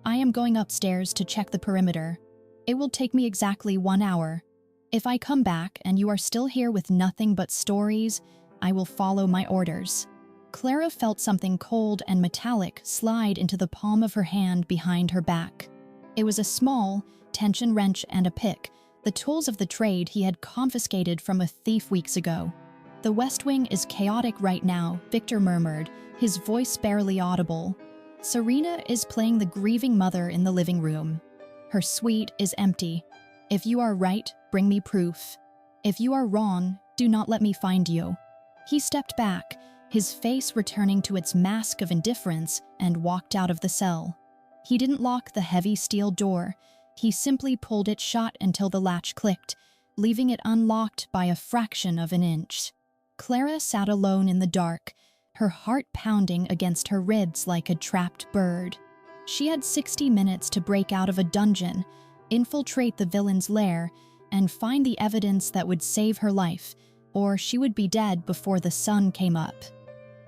"I am going upstairs to check the perimeter. It will take me exactly 1 hour. If I come back and you are still here with nothing but stories, I will follow my orders." Clara felt something cold and metallic slide into the palm of her hand behind her back. It was a small, tension wrench and a pick, the tools of the trade he had confiscated from a thief weeks ago. The West Wing is chaotic right now, Victor murmured, his voice barely audible. Serena is playing the grieving mother in the living room. Her suite is empty. If you are right, bring me proof. If you are wrong, do not let me find you. He stepped back, his face returning to its mask of indifference, and walked out of the cell. He didn't lock the heavy steel door. He simply pulled it shut until the latch clicked, leaving it unlocked by a fraction of an inch. Clara sat alone in the dark, her heart pounding against her ribs like a trapped bird. She had 60 minutes to break out of a dungeon, infiltrate the villain's lair, and find the evidence that would save her life, or she would be dead before the sun came up.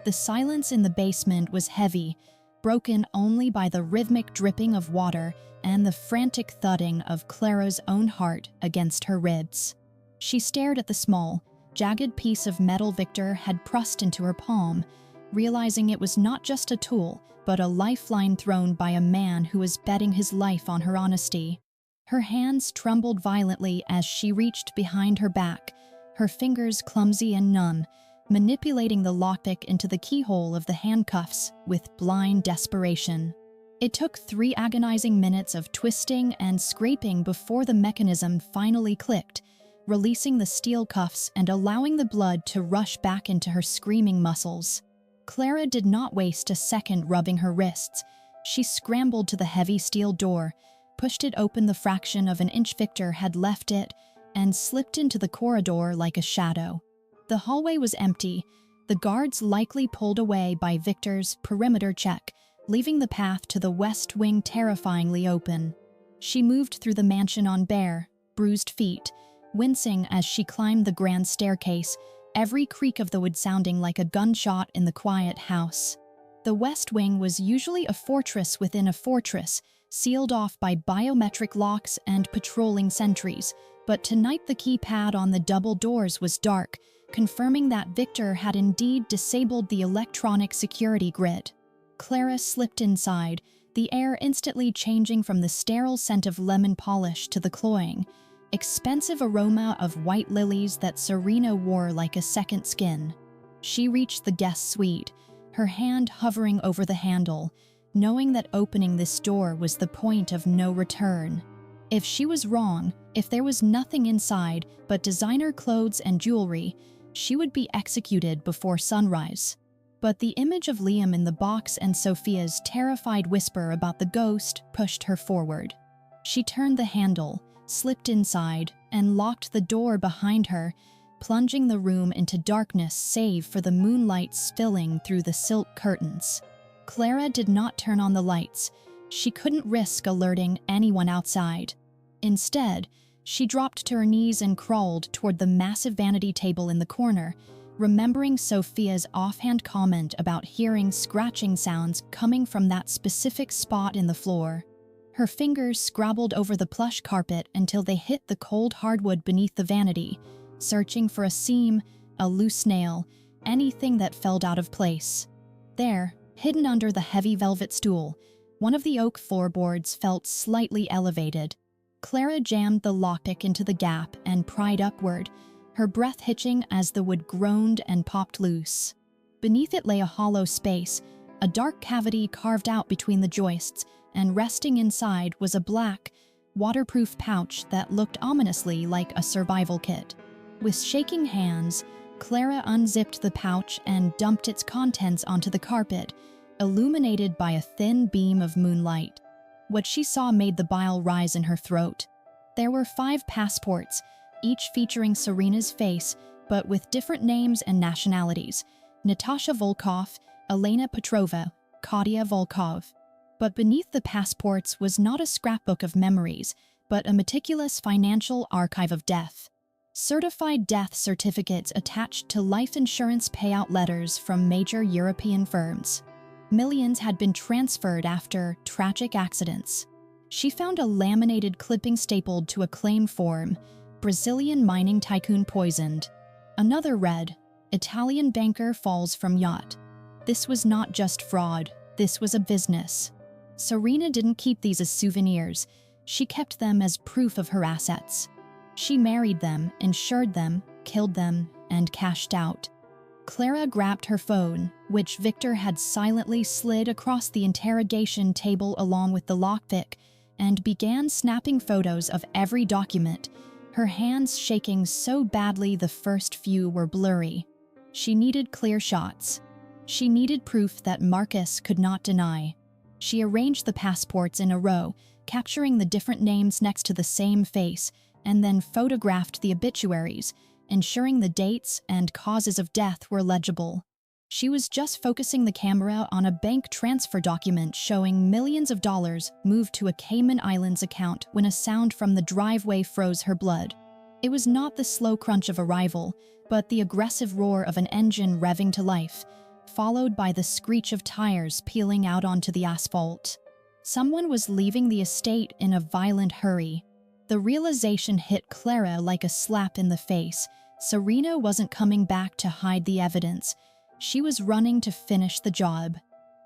The silence in the basement was heavy, broken only by the rhythmic dripping of water and the frantic thudding of Clara's own heart against her ribs. She stared at the small, jagged piece of metal Victor had pressed into her palm, realizing it was not just a tool, but a lifeline thrown by a man who was betting his life on her honesty. Her hands trembled violently as she reached behind her back, her fingers clumsy and numb, manipulating the lockpick into the keyhole of the handcuffs with blind desperation. It took 3 agonizing minutes of twisting and scraping before the mechanism finally clicked, releasing the steel cuffs and allowing the blood to rush back into her screaming muscles. Clara did not waste a second rubbing her wrists. She scrambled to the heavy steel door, pushed it open the fraction of an inch Victor had left it, and slipped into the corridor like a shadow. The hallway was empty, the guards likely pulled away by Victor's perimeter check, leaving the path to the West Wing terrifyingly open. She moved through the mansion on bare, bruised feet, wincing as she climbed the grand staircase, every creak of the wood sounding like a gunshot in the quiet house. The West Wing was usually a fortress within a fortress, sealed off by biometric locks and patrolling sentries, but tonight the keypad on the double doors was dark, confirming that Victor had indeed disabled the electronic security grid. Clara slipped inside, the air instantly changing from the sterile scent of lemon polish to the cloying, expensive aroma of white lilies that Serena wore like a second skin. She reached the guest suite, her hand hovering over the handle, knowing that opening this door was the point of no return. If she was wrong, if there was nothing inside but designer clothes and jewelry, she would be executed before sunrise. But the image of Liam in the box and Sophia's terrified whisper about the ghost pushed her forward. She turned the handle, slipped inside, and locked the door behind her, plunging the room into darkness save for the moonlight spilling through the silk curtains. Clara did not turn on the lights. She couldn't risk alerting anyone outside. Instead, she dropped to her knees and crawled toward the massive vanity table in the corner, remembering Sophia's offhand comment about hearing scratching sounds coming from that specific spot in the floor. Her fingers scrabbled over the plush carpet until they hit the cold hardwood beneath the vanity, searching for a seam, a loose nail, anything that felt out of place. There, hidden under the heavy velvet stool, one of the oak floorboards felt slightly elevated. Clara jammed the lockpick into the gap and pried upward, her breath hitching as the wood groaned and popped loose. Beneath it lay a hollow space, a dark cavity carved out between the joists, and resting inside was a black, waterproof pouch that looked ominously like a survival kit. With shaking hands, Clara unzipped the pouch and dumped its contents onto the carpet, illuminated by a thin beam of moonlight. What she saw made the bile rise in her throat. There were 5 passports, each featuring Serena's face, but with different names and nationalities: Natasha Volkov, Elena Petrova, Katia Volkov. But beneath the passports was not a scrapbook of memories, but a meticulous financial archive of death. Certified death certificates attached to life insurance payout letters from major European firms. Millions had been transferred after tragic accidents. She found a laminated clipping stapled to a claim form: Brazilian mining tycoon poisoned. Another read, Italian banker falls from yacht. This was not just fraud, this was a business. Serena didn't keep these as souvenirs, she kept them as proof of her assets. She married them, insured them, killed them, and cashed out. Clara grabbed her phone, which Victor had silently slid across the interrogation table along with the lockpick, and began snapping photos of every document, her hands shaking so badly the first few were blurry. She needed clear shots. She needed proof that Marcus could not deny. She arranged the passports in a row, capturing the different names next to the same face, and then photographed the obituaries, ensuring the dates and causes of death were legible. She was just focusing the camera on a bank transfer document showing millions of dollars moved to a Cayman Islands account when a sound from the driveway froze her blood. It was not the slow crunch of arrival, but the aggressive roar of an engine revving to life, followed by the screech of tires peeling out onto the asphalt. Someone was leaving the estate in a violent hurry. The realization hit Clara like a slap in the face. Serena wasn't coming back to hide the evidence. She was running to finish the job.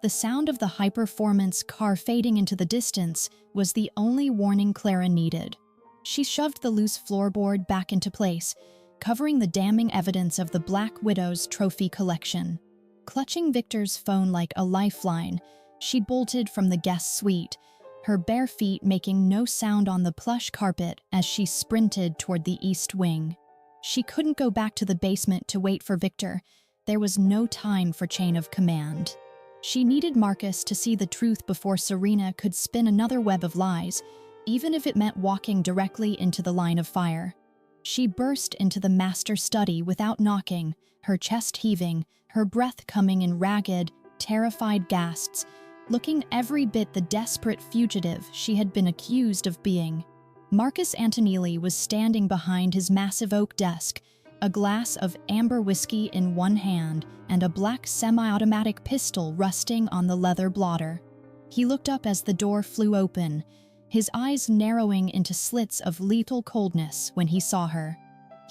The sound of the high-performance car fading into the distance was the only warning Clara needed. She shoved the loose floorboard back into place, covering the damning evidence of the Black Widow's trophy collection. Clutching Victor's phone like a lifeline, she bolted from the guest suite, her bare feet making no sound on the plush carpet as she sprinted toward the east wing. She couldn't go back to the basement to wait for Victor. There was no time for chain of command. She needed Marcus to see the truth before Serena could spin another web of lies, even if it meant walking directly into the line of fire. She burst into the master study without knocking, her chest heaving, her breath coming in ragged, terrified gasps, looking every bit the desperate fugitive she had been accused of being. Marcus Anteneelli was standing behind his massive oak desk, a glass of amber whiskey in one hand and a black semi-automatic pistol rusting on the leather blotter. He looked up as the door flew open, his eyes narrowing into slits of lethal coldness when he saw her.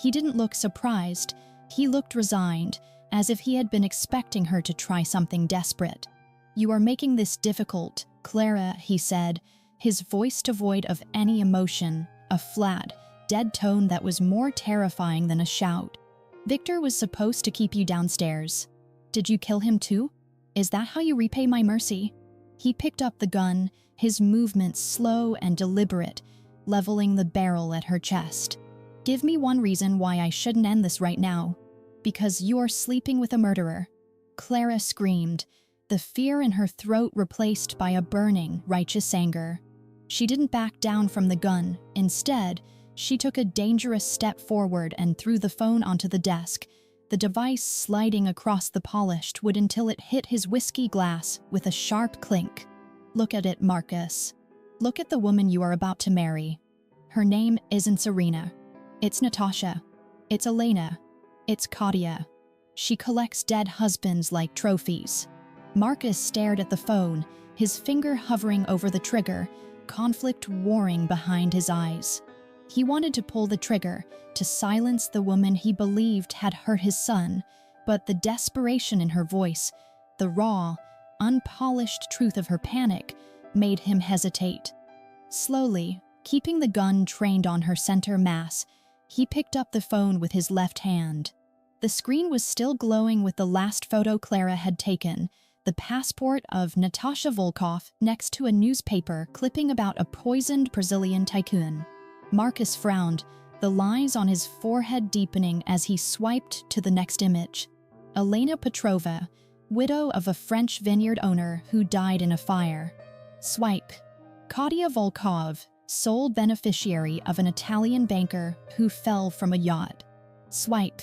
He didn't look surprised, he looked resigned, as if he had been expecting her to try something desperate. "You are making this difficult, Clara," he said, his voice devoid of any emotion, a flat, dead tone that was more terrifying than a shout. "Victor was supposed to keep you downstairs. Did you kill him too? Is that how you repay my mercy?" He picked up the gun, his movements slow and deliberate, leveling the barrel at her chest. "Give me one reason why I shouldn't end this right now." "Because you're sleeping with a murderer." Clara screamed, the fear in her throat replaced by a burning, righteous anger. She didn't back down from the gun. Instead, she took a dangerous step forward and threw the phone onto the desk, the device sliding across the polished wood until it hit his whiskey glass with a sharp clink. "Look at it, Marcus. Look at the woman you are about to marry. Her name isn't Serena. It's Natasha. It's Elena. It's Katia. She collects dead husbands like trophies." Marcus stared at the phone, his finger hovering over the trigger, conflict warring behind his eyes. He wanted to pull the trigger, to silence the woman he believed had hurt his son, but the desperation in her voice, the raw, unpolished truth of her panic, made him hesitate. Slowly, keeping the gun trained on her center mass, he picked up the phone with his left hand. The screen was still glowing with the last photo Clara had taken, the passport of Natasha Volkov next to a newspaper clipping about a poisoned Brazilian tycoon. Marcus frowned, the lines on his forehead deepening as he swiped to the next image. Elena Petrova, widow of a French vineyard owner who died in a fire. Swipe. Katia Volkov, sole beneficiary of an Italian banker who fell from a yacht. Swipe.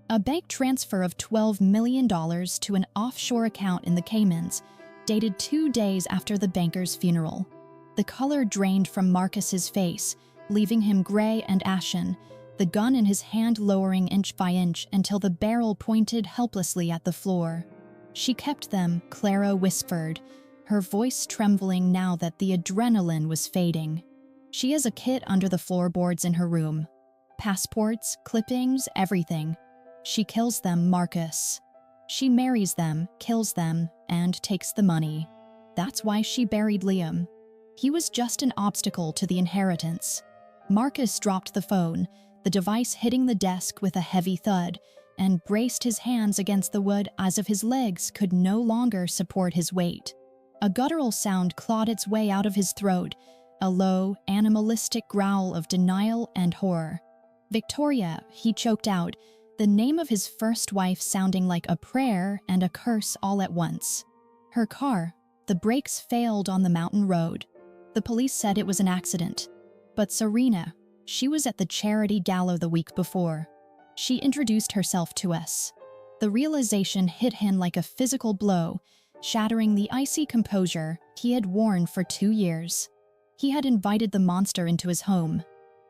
A bank transfer of $12 million to an offshore account in the Caymans, dated 2 days after the banker's funeral. The color drained from Marcus's face, leaving him gray and ashen, the gun in his hand lowering inch by inch until the barrel pointed helplessly at the floor. "She kept them," Clara whispered, her voice trembling now that the adrenaline was fading. "She has a kit under the floorboards in her room. Passports, clippings, everything. She kills them, Marcus. She marries them, kills them, and takes the money. That's why she buried Liam. He was just an obstacle to the inheritance." Marcus dropped the phone, the device hitting the desk with a heavy thud, and braced his hands against the wood as if his legs could no longer support his weight. A guttural sound clawed its way out of his throat, a low, animalistic growl of denial and horror. "Victoria," he choked out, the name of his first wife sounding like a prayer and a curse all at once. Her car, the brakes failed on the mountain road. The police said it was an accident. But Serena, she was at the charity gala the week before. She introduced herself to us. The realization hit him like a physical blow, shattering the icy composure he had worn for 2 years. He had invited the monster into his home.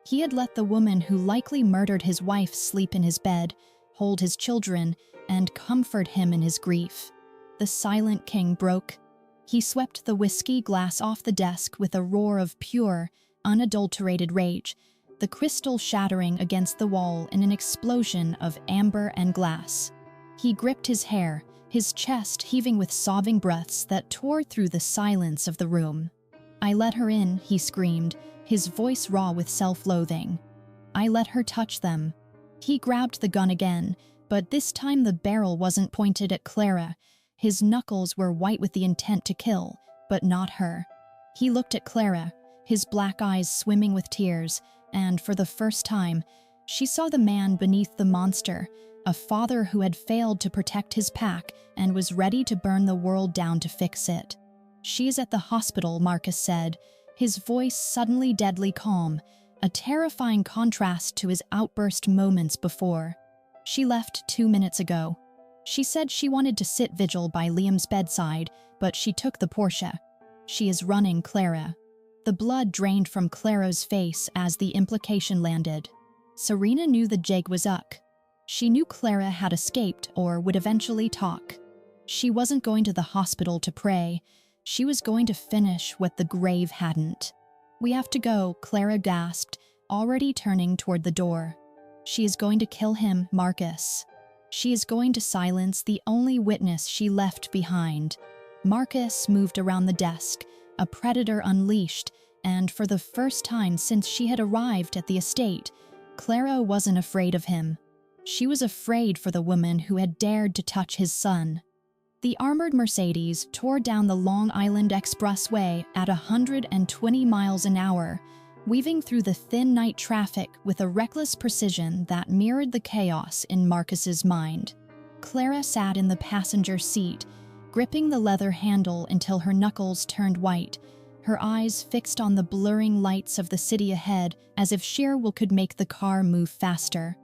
He had let the woman who likely murdered his wife sleep in his bed, hold his children, and comfort him in his grief. The silent king broke. He swept the whiskey glass off the desk with a roar of pure, unadulterated rage, the crystal shattering against the wall in an explosion of amber and glass. He gripped his hair, his chest heaving with sobbing breaths that tore through the silence of the room. "I let her in," he screamed, his voice raw with self-loathing. "I let her touch them." He grabbed the gun again, but this time the barrel wasn't pointed at Clara. His knuckles were white with the intent to kill, but not her. He looked at Clara, his black eyes swimming with tears, and for the first time, she saw the man beneath the monster, a father who had failed to protect his pack and was ready to burn the world down to fix it. "She's at the hospital," Marcus said, his voice suddenly deadly calm, a terrifying contrast to his outburst moments before. "She left 2 minutes ago. She said she wanted to sit vigil by Liam's bedside, but she took the Porsche. She is running, Clara." The blood drained from Clara's face as the implication landed. Serena knew the jig was up. She knew Clara had escaped or would eventually talk. She wasn't going to the hospital to pray. She was going to finish what the grave hadn't. "We have to go," Clara gasped, already turning toward the door. "She is going to kill him, Marcus. She is going to silence the only witness she left behind." Marcus moved around the desk, a predator unleashed, and for the first time since she had arrived at the estate, Clara wasn't afraid of him. She was afraid for the woman who had dared to touch his son. The armored Mercedes tore down the Long Island Expressway at 120 miles an hour, weaving through the thin night traffic with a reckless precision that mirrored the chaos in Marcus's mind. Clara sat in the passenger seat, gripping the leather handle until her knuckles turned white, her eyes fixed on the blurring lights of the city ahead as if sheer will could make the car move faster.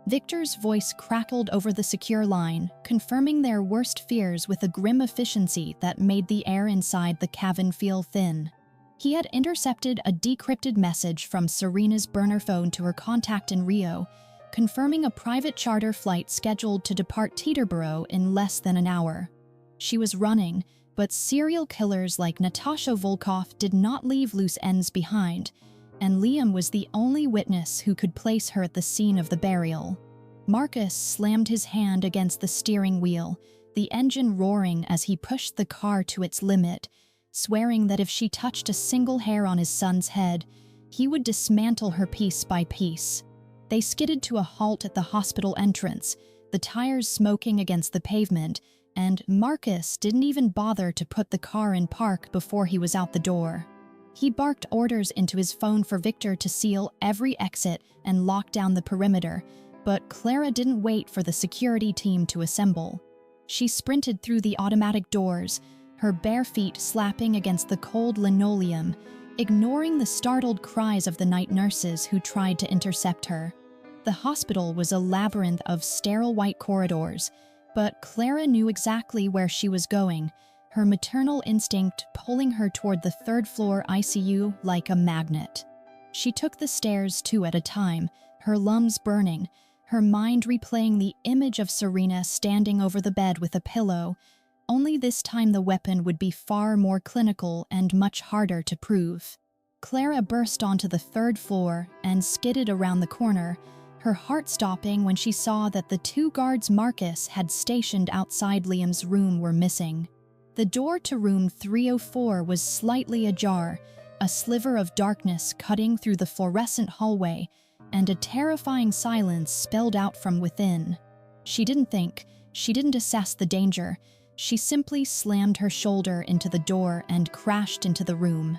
Victor's voice crackled over the secure line, confirming their worst fears with a grim efficiency that made the air inside the cabin feel thin. He had intercepted a decrypted message from Serena's burner phone to her contact in Rio, confirming a private charter flight scheduled to depart Teterboro in less than an hour. She was running, but serial killers like Natasha Volkov did not leave loose ends behind, and Liam was the only witness who could place her at the scene of the burial. Marcus slammed his hand against the steering wheel, the engine roaring as he pushed the car to its limit, swearing that if she touched a single hair on his son's head, he would dismantle her piece by piece. They skidded to a halt at the hospital entrance, the tires smoking against the pavement, and Marcus didn't even bother to put the car in park before he was out the door. He barked orders into his phone for Victor to seal every exit and lock down the perimeter, but Clara didn't wait for the security team to assemble. She sprinted through the automatic doors, her bare feet slapping against the cold linoleum, ignoring the startled cries of the night nurses who tried to intercept her. The hospital was a labyrinth of sterile white corridors, but Clara knew exactly where she was going, her maternal instinct pulling her toward the third-floor ICU like a magnet. She took the stairs 2 at a time, her lungs burning, her mind replaying the image of Serena standing over the bed with a pillow, only this time the weapon would be far more clinical and much harder to prove. Clara burst onto the 3rd floor and skidded around the corner, her heart stopping when she saw that the 2 guards Marcus had stationed outside Liam's room were missing. The door to room 304 was slightly ajar, a sliver of darkness cutting through the fluorescent hallway, and a terrifying silence spilled out from within. She didn't think, she didn't assess the danger. She simply slammed her shoulder into the door and crashed into the room.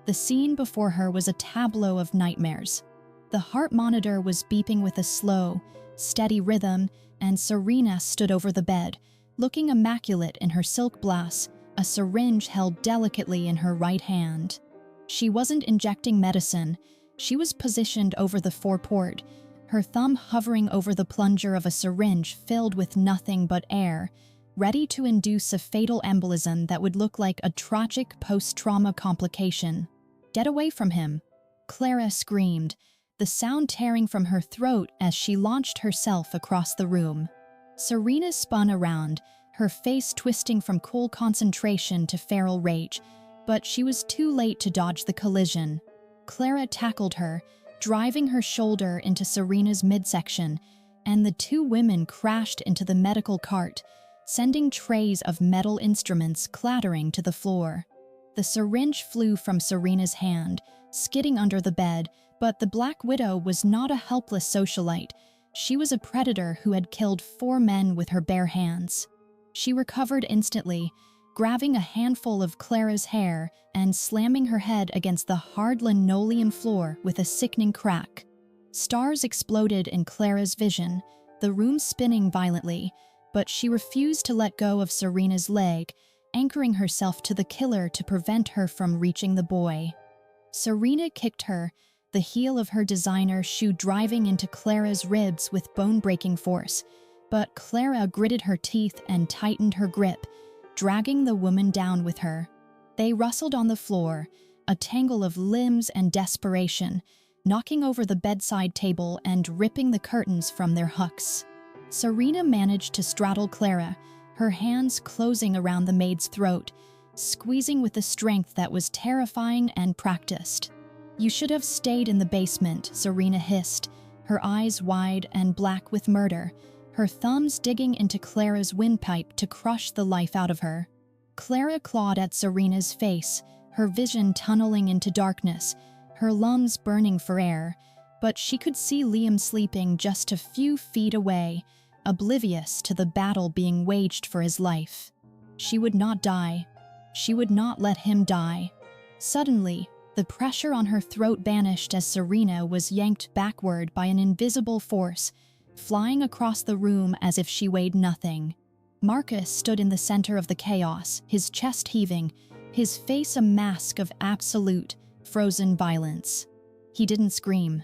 The scene before her was a tableau of nightmares. The heart monitor was beeping with a slow, steady rhythm, and Serena stood over the bed, looking immaculate in her silk blouse, a syringe held delicately in her right hand. She wasn't injecting medicine. She was positioned over the foreport, her thumb hovering over the plunger of a syringe filled with nothing but air, ready to induce a fatal embolism that would look like a tragic post-trauma complication. "Get away from him!" Clara screamed, the sound tearing from her throat as she launched herself across the room. Serena spun around, her face twisting from cool concentration to feral rage, but she was too late to dodge the collision. Clara tackled her, driving her shoulder into Serena's midsection, and the two women crashed into the medical cart, sending trays of metal instruments clattering to the floor. The syringe flew from Serena's hand, skidding under the bed, but the Black Widow was not a helpless socialite. She was a predator who had killed 4 men with her bare hands. She recovered instantly, grabbing a handful of Clara's hair and slamming her head against the hard linoleum floor with a sickening crack. Stars exploded in Clara's vision, the room spinning violently, but she refused to let go of Serena's leg, anchoring herself to the killer to prevent her from reaching the boy. Serena kicked her, the heel of her designer shoe driving into Clara's ribs with bone-breaking force, but Clara gritted her teeth and tightened her grip, dragging the woman down with her. They rustled on the floor, a tangle of limbs and desperation, knocking over the bedside table and ripping the curtains from their hooks. Serena managed to straddle Clara, her hands closing around the maid's throat, squeezing with a strength that was terrifying and practiced. "You should have stayed in the basement," Serena hissed, her eyes wide and black with murder, her thumbs digging into Clara's windpipe to crush the life out of her. Clara clawed at Serena's face, her vision tunneling into darkness, her lungs burning for air, but she could see Liam sleeping just a few feet away, oblivious to the battle being waged for his life. She would not die. She would not let him die. Suddenly, the pressure on her throat vanished as Serena was yanked backward by an invisible force, flying across the room as if she weighed nothing. Marcus stood in the center of the chaos, his chest heaving, his face a mask of absolute, frozen violence. He didn't scream.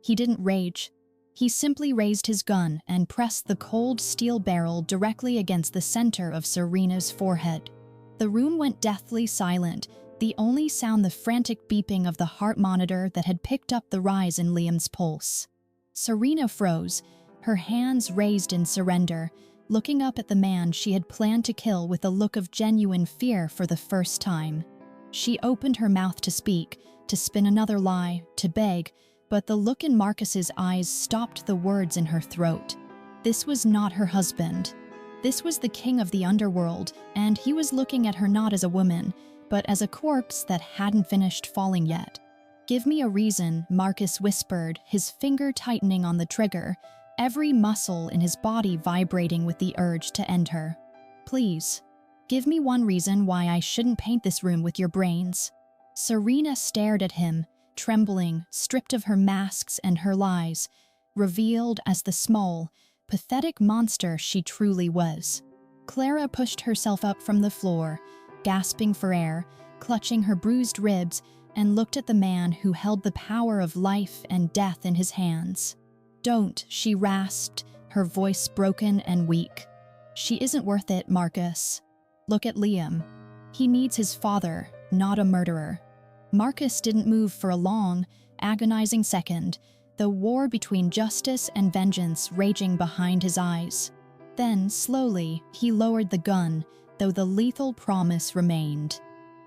He didn't rage. He simply raised his gun and pressed the cold steel barrel directly against the center of Serena's forehead. The room went deathly silent, the only sound the frantic beeping of the heart monitor that had picked up the rise in Liam's pulse. Serena froze, her hands raised in surrender, looking up at the man she had planned to kill with a look of genuine fear for the first time. She opened her mouth to speak, to spin another lie, to beg, but the look in Marcus's eyes stopped the words in her throat. This was not her husband. This was the king of the underworld, and he was looking at her not as a woman, but as a corpse that hadn't finished falling yet. "Give me a reason," Marcus whispered, his finger tightening on the trigger, every muscle in his body vibrating with the urge to end her. "Please, give me one reason why I shouldn't paint this room with your brains." Serena stared at him, trembling, stripped of her masks and her lies, revealed as the small, pathetic monster she truly was. Clara pushed herself up from the floor, gasping for air, clutching her bruised ribs, and looked at the man who held the power of life and death in his hands. "Don't," she rasped, her voice broken and weak. "She isn't worth it, Marcus. Look at Liam. He needs his father, not a murderer." Marcus didn't move for a long, agonizing second, the war between justice and vengeance raging behind his eyes. Then, slowly, he lowered the gun, though the lethal promise remained.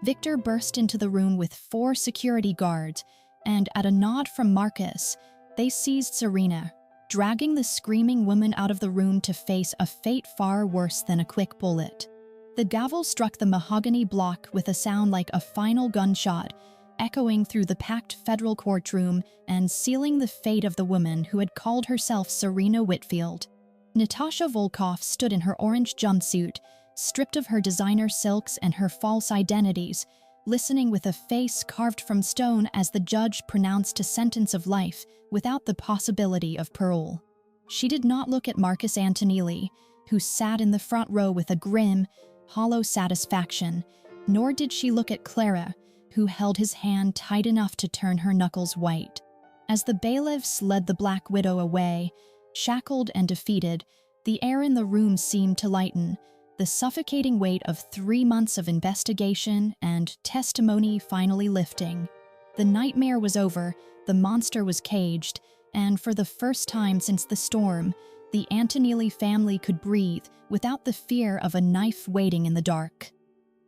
Victor burst into the room with 4 security guards, and at a nod from Marcus, they seized Serena, dragging the screaming woman out of the room to face a fate far worse than a quick bullet. The gavel struck the mahogany block with a sound like a final gunshot, echoing through the packed federal courtroom and sealing the fate of the woman who had called herself Serena Whitfield. Natasha Volkov stood in her orange jumpsuit, stripped of her designer silks and her false identities, listening with a face carved from stone as the judge pronounced a sentence of life without the possibility of parole. She did not look at Marcus Anteneelli, who sat in the front row with a grim, hollow satisfaction, nor did she look at Clara, who held his hand tight enough to turn her knuckles white. As the bailiffs led the Black Widow away, shackled and defeated, the air in the room seemed to lighten, the suffocating weight of 3 months of investigation and testimony finally lifting. The nightmare was over, the monster was caged, and for the first time since the storm, the Anteneelli family could breathe without the fear of a knife waiting in the dark.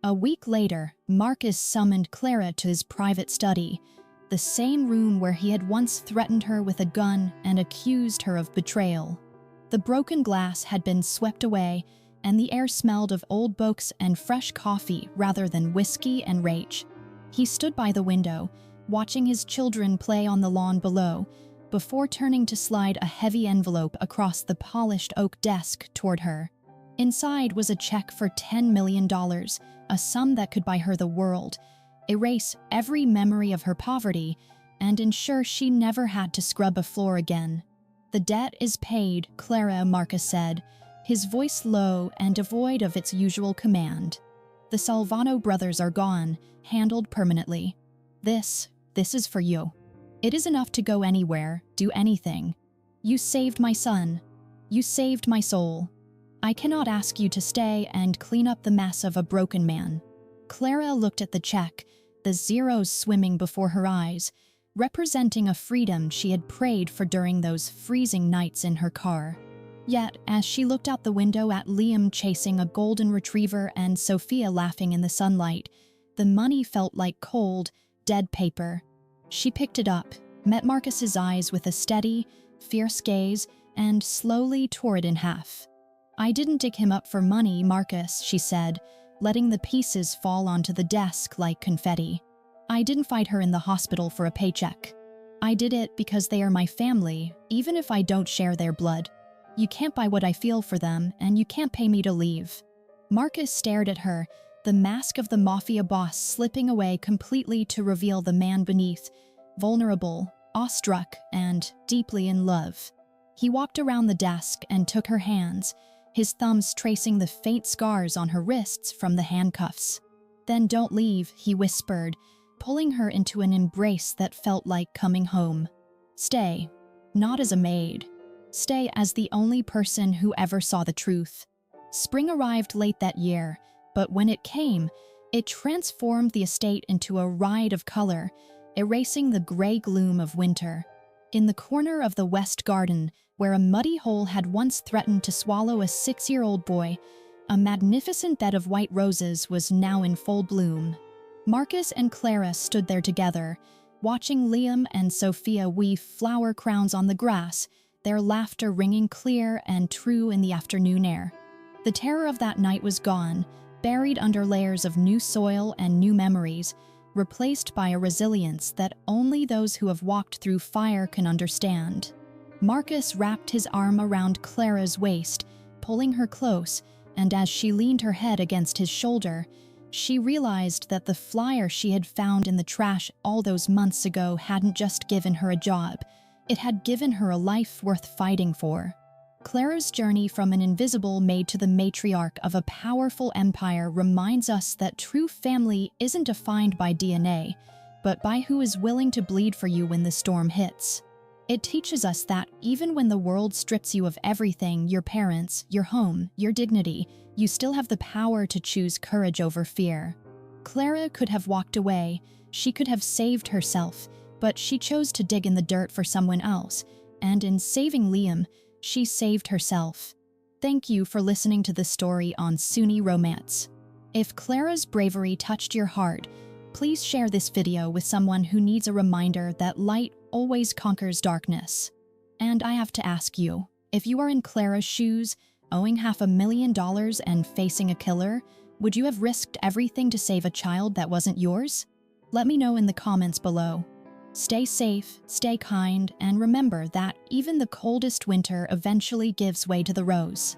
A week later, Marcus summoned Clara to his private study, the same room where he had once threatened her with a gun and accused her of betrayal. The broken glass had been swept away, and the air smelled of old books and fresh coffee rather than whiskey and rage. He stood by the window, watching his children play on the lawn below, before turning to slide a heavy envelope across the polished oak desk toward her. Inside was a check for $10 million, a sum that could buy her the world, erase every memory of her poverty, and ensure she never had to scrub a floor again. "The debt is paid," Clara, Marcus said, his voice low and devoid of its usual command. "The Salvano brothers are gone, handled permanently. This is for you. It is enough to go anywhere, do anything. You saved my son. You saved my soul. I cannot ask you to stay and clean up the mess of a broken man." Clara looked at the check, the zeros swimming before her eyes, representing a freedom she had prayed for during those freezing nights in her car. Yet, as she looked out the window at Liam chasing a golden retriever and Sophia laughing in the sunlight, the money felt like cold, dead paper. She picked it up, met Marcus's eyes with a steady, fierce gaze, and slowly tore it in half. "I didn't dig him up for money, Marcus," she said, letting the pieces fall onto the desk like confetti. "I didn't fight her in the hospital for a paycheck. I did it because they are my family, even if I don't share their blood. You can't buy what I feel for them, and you can't pay me to leave." Marcus stared at her, the mask of the Mafia boss slipping away completely to reveal the man beneath, vulnerable, awestruck, and deeply in love. He walked around the desk and took her hands, his thumbs tracing the faint scars on her wrists from the handcuffs. "Then don't leave," he whispered, pulling her into an embrace that felt like coming home. "Stay, not as a maid. Stay as the only person who ever saw the truth." Spring arrived late that year, but when it came, it transformed the estate into a ride of color, erasing the gray gloom of winter. In the corner of the west garden, where a muddy hole had once threatened to swallow a 6-year-old boy, a magnificent bed of white roses was now in full bloom. Marcus and Clara stood there together, watching Liam and Sophia weave flower crowns on the grass, their laughter ringing clear and true in the afternoon air. The terror of that night was gone, buried under layers of new soil and new memories, replaced by a resilience that only those who have walked through fire can understand. Marcus wrapped his arm around Clara's waist, pulling her close, and as she leaned her head against his shoulder, she realized that the flyer she had found in the trash all those months ago hadn't just given her a job, it had given her a life worth fighting for. Clara's journey from an invisible maid to the matriarch of a powerful empire reminds us that true family isn't defined by DNA, but by who is willing to bleed for you when the storm hits. It teaches us that even when the world strips you of everything, your parents, your home, your dignity, you still have the power to choose courage over fear. Clara could have walked away, she could have saved herself, but she chose to dig in the dirt for someone else, and in saving Liam, she saved herself. Thank you for listening to this story on Sunni romance. If Clara's bravery touched your heart, please share this video with someone who needs a reminder that light always conquers darkness. And I have to ask you, if you are in Clara's shoes, owing $500,000 and facing a killer, would you have risked everything to save a child that wasn't yours? Let me know in the comments below. Stay safe, stay kind, and remember that even the coldest winter eventually gives way to the rose.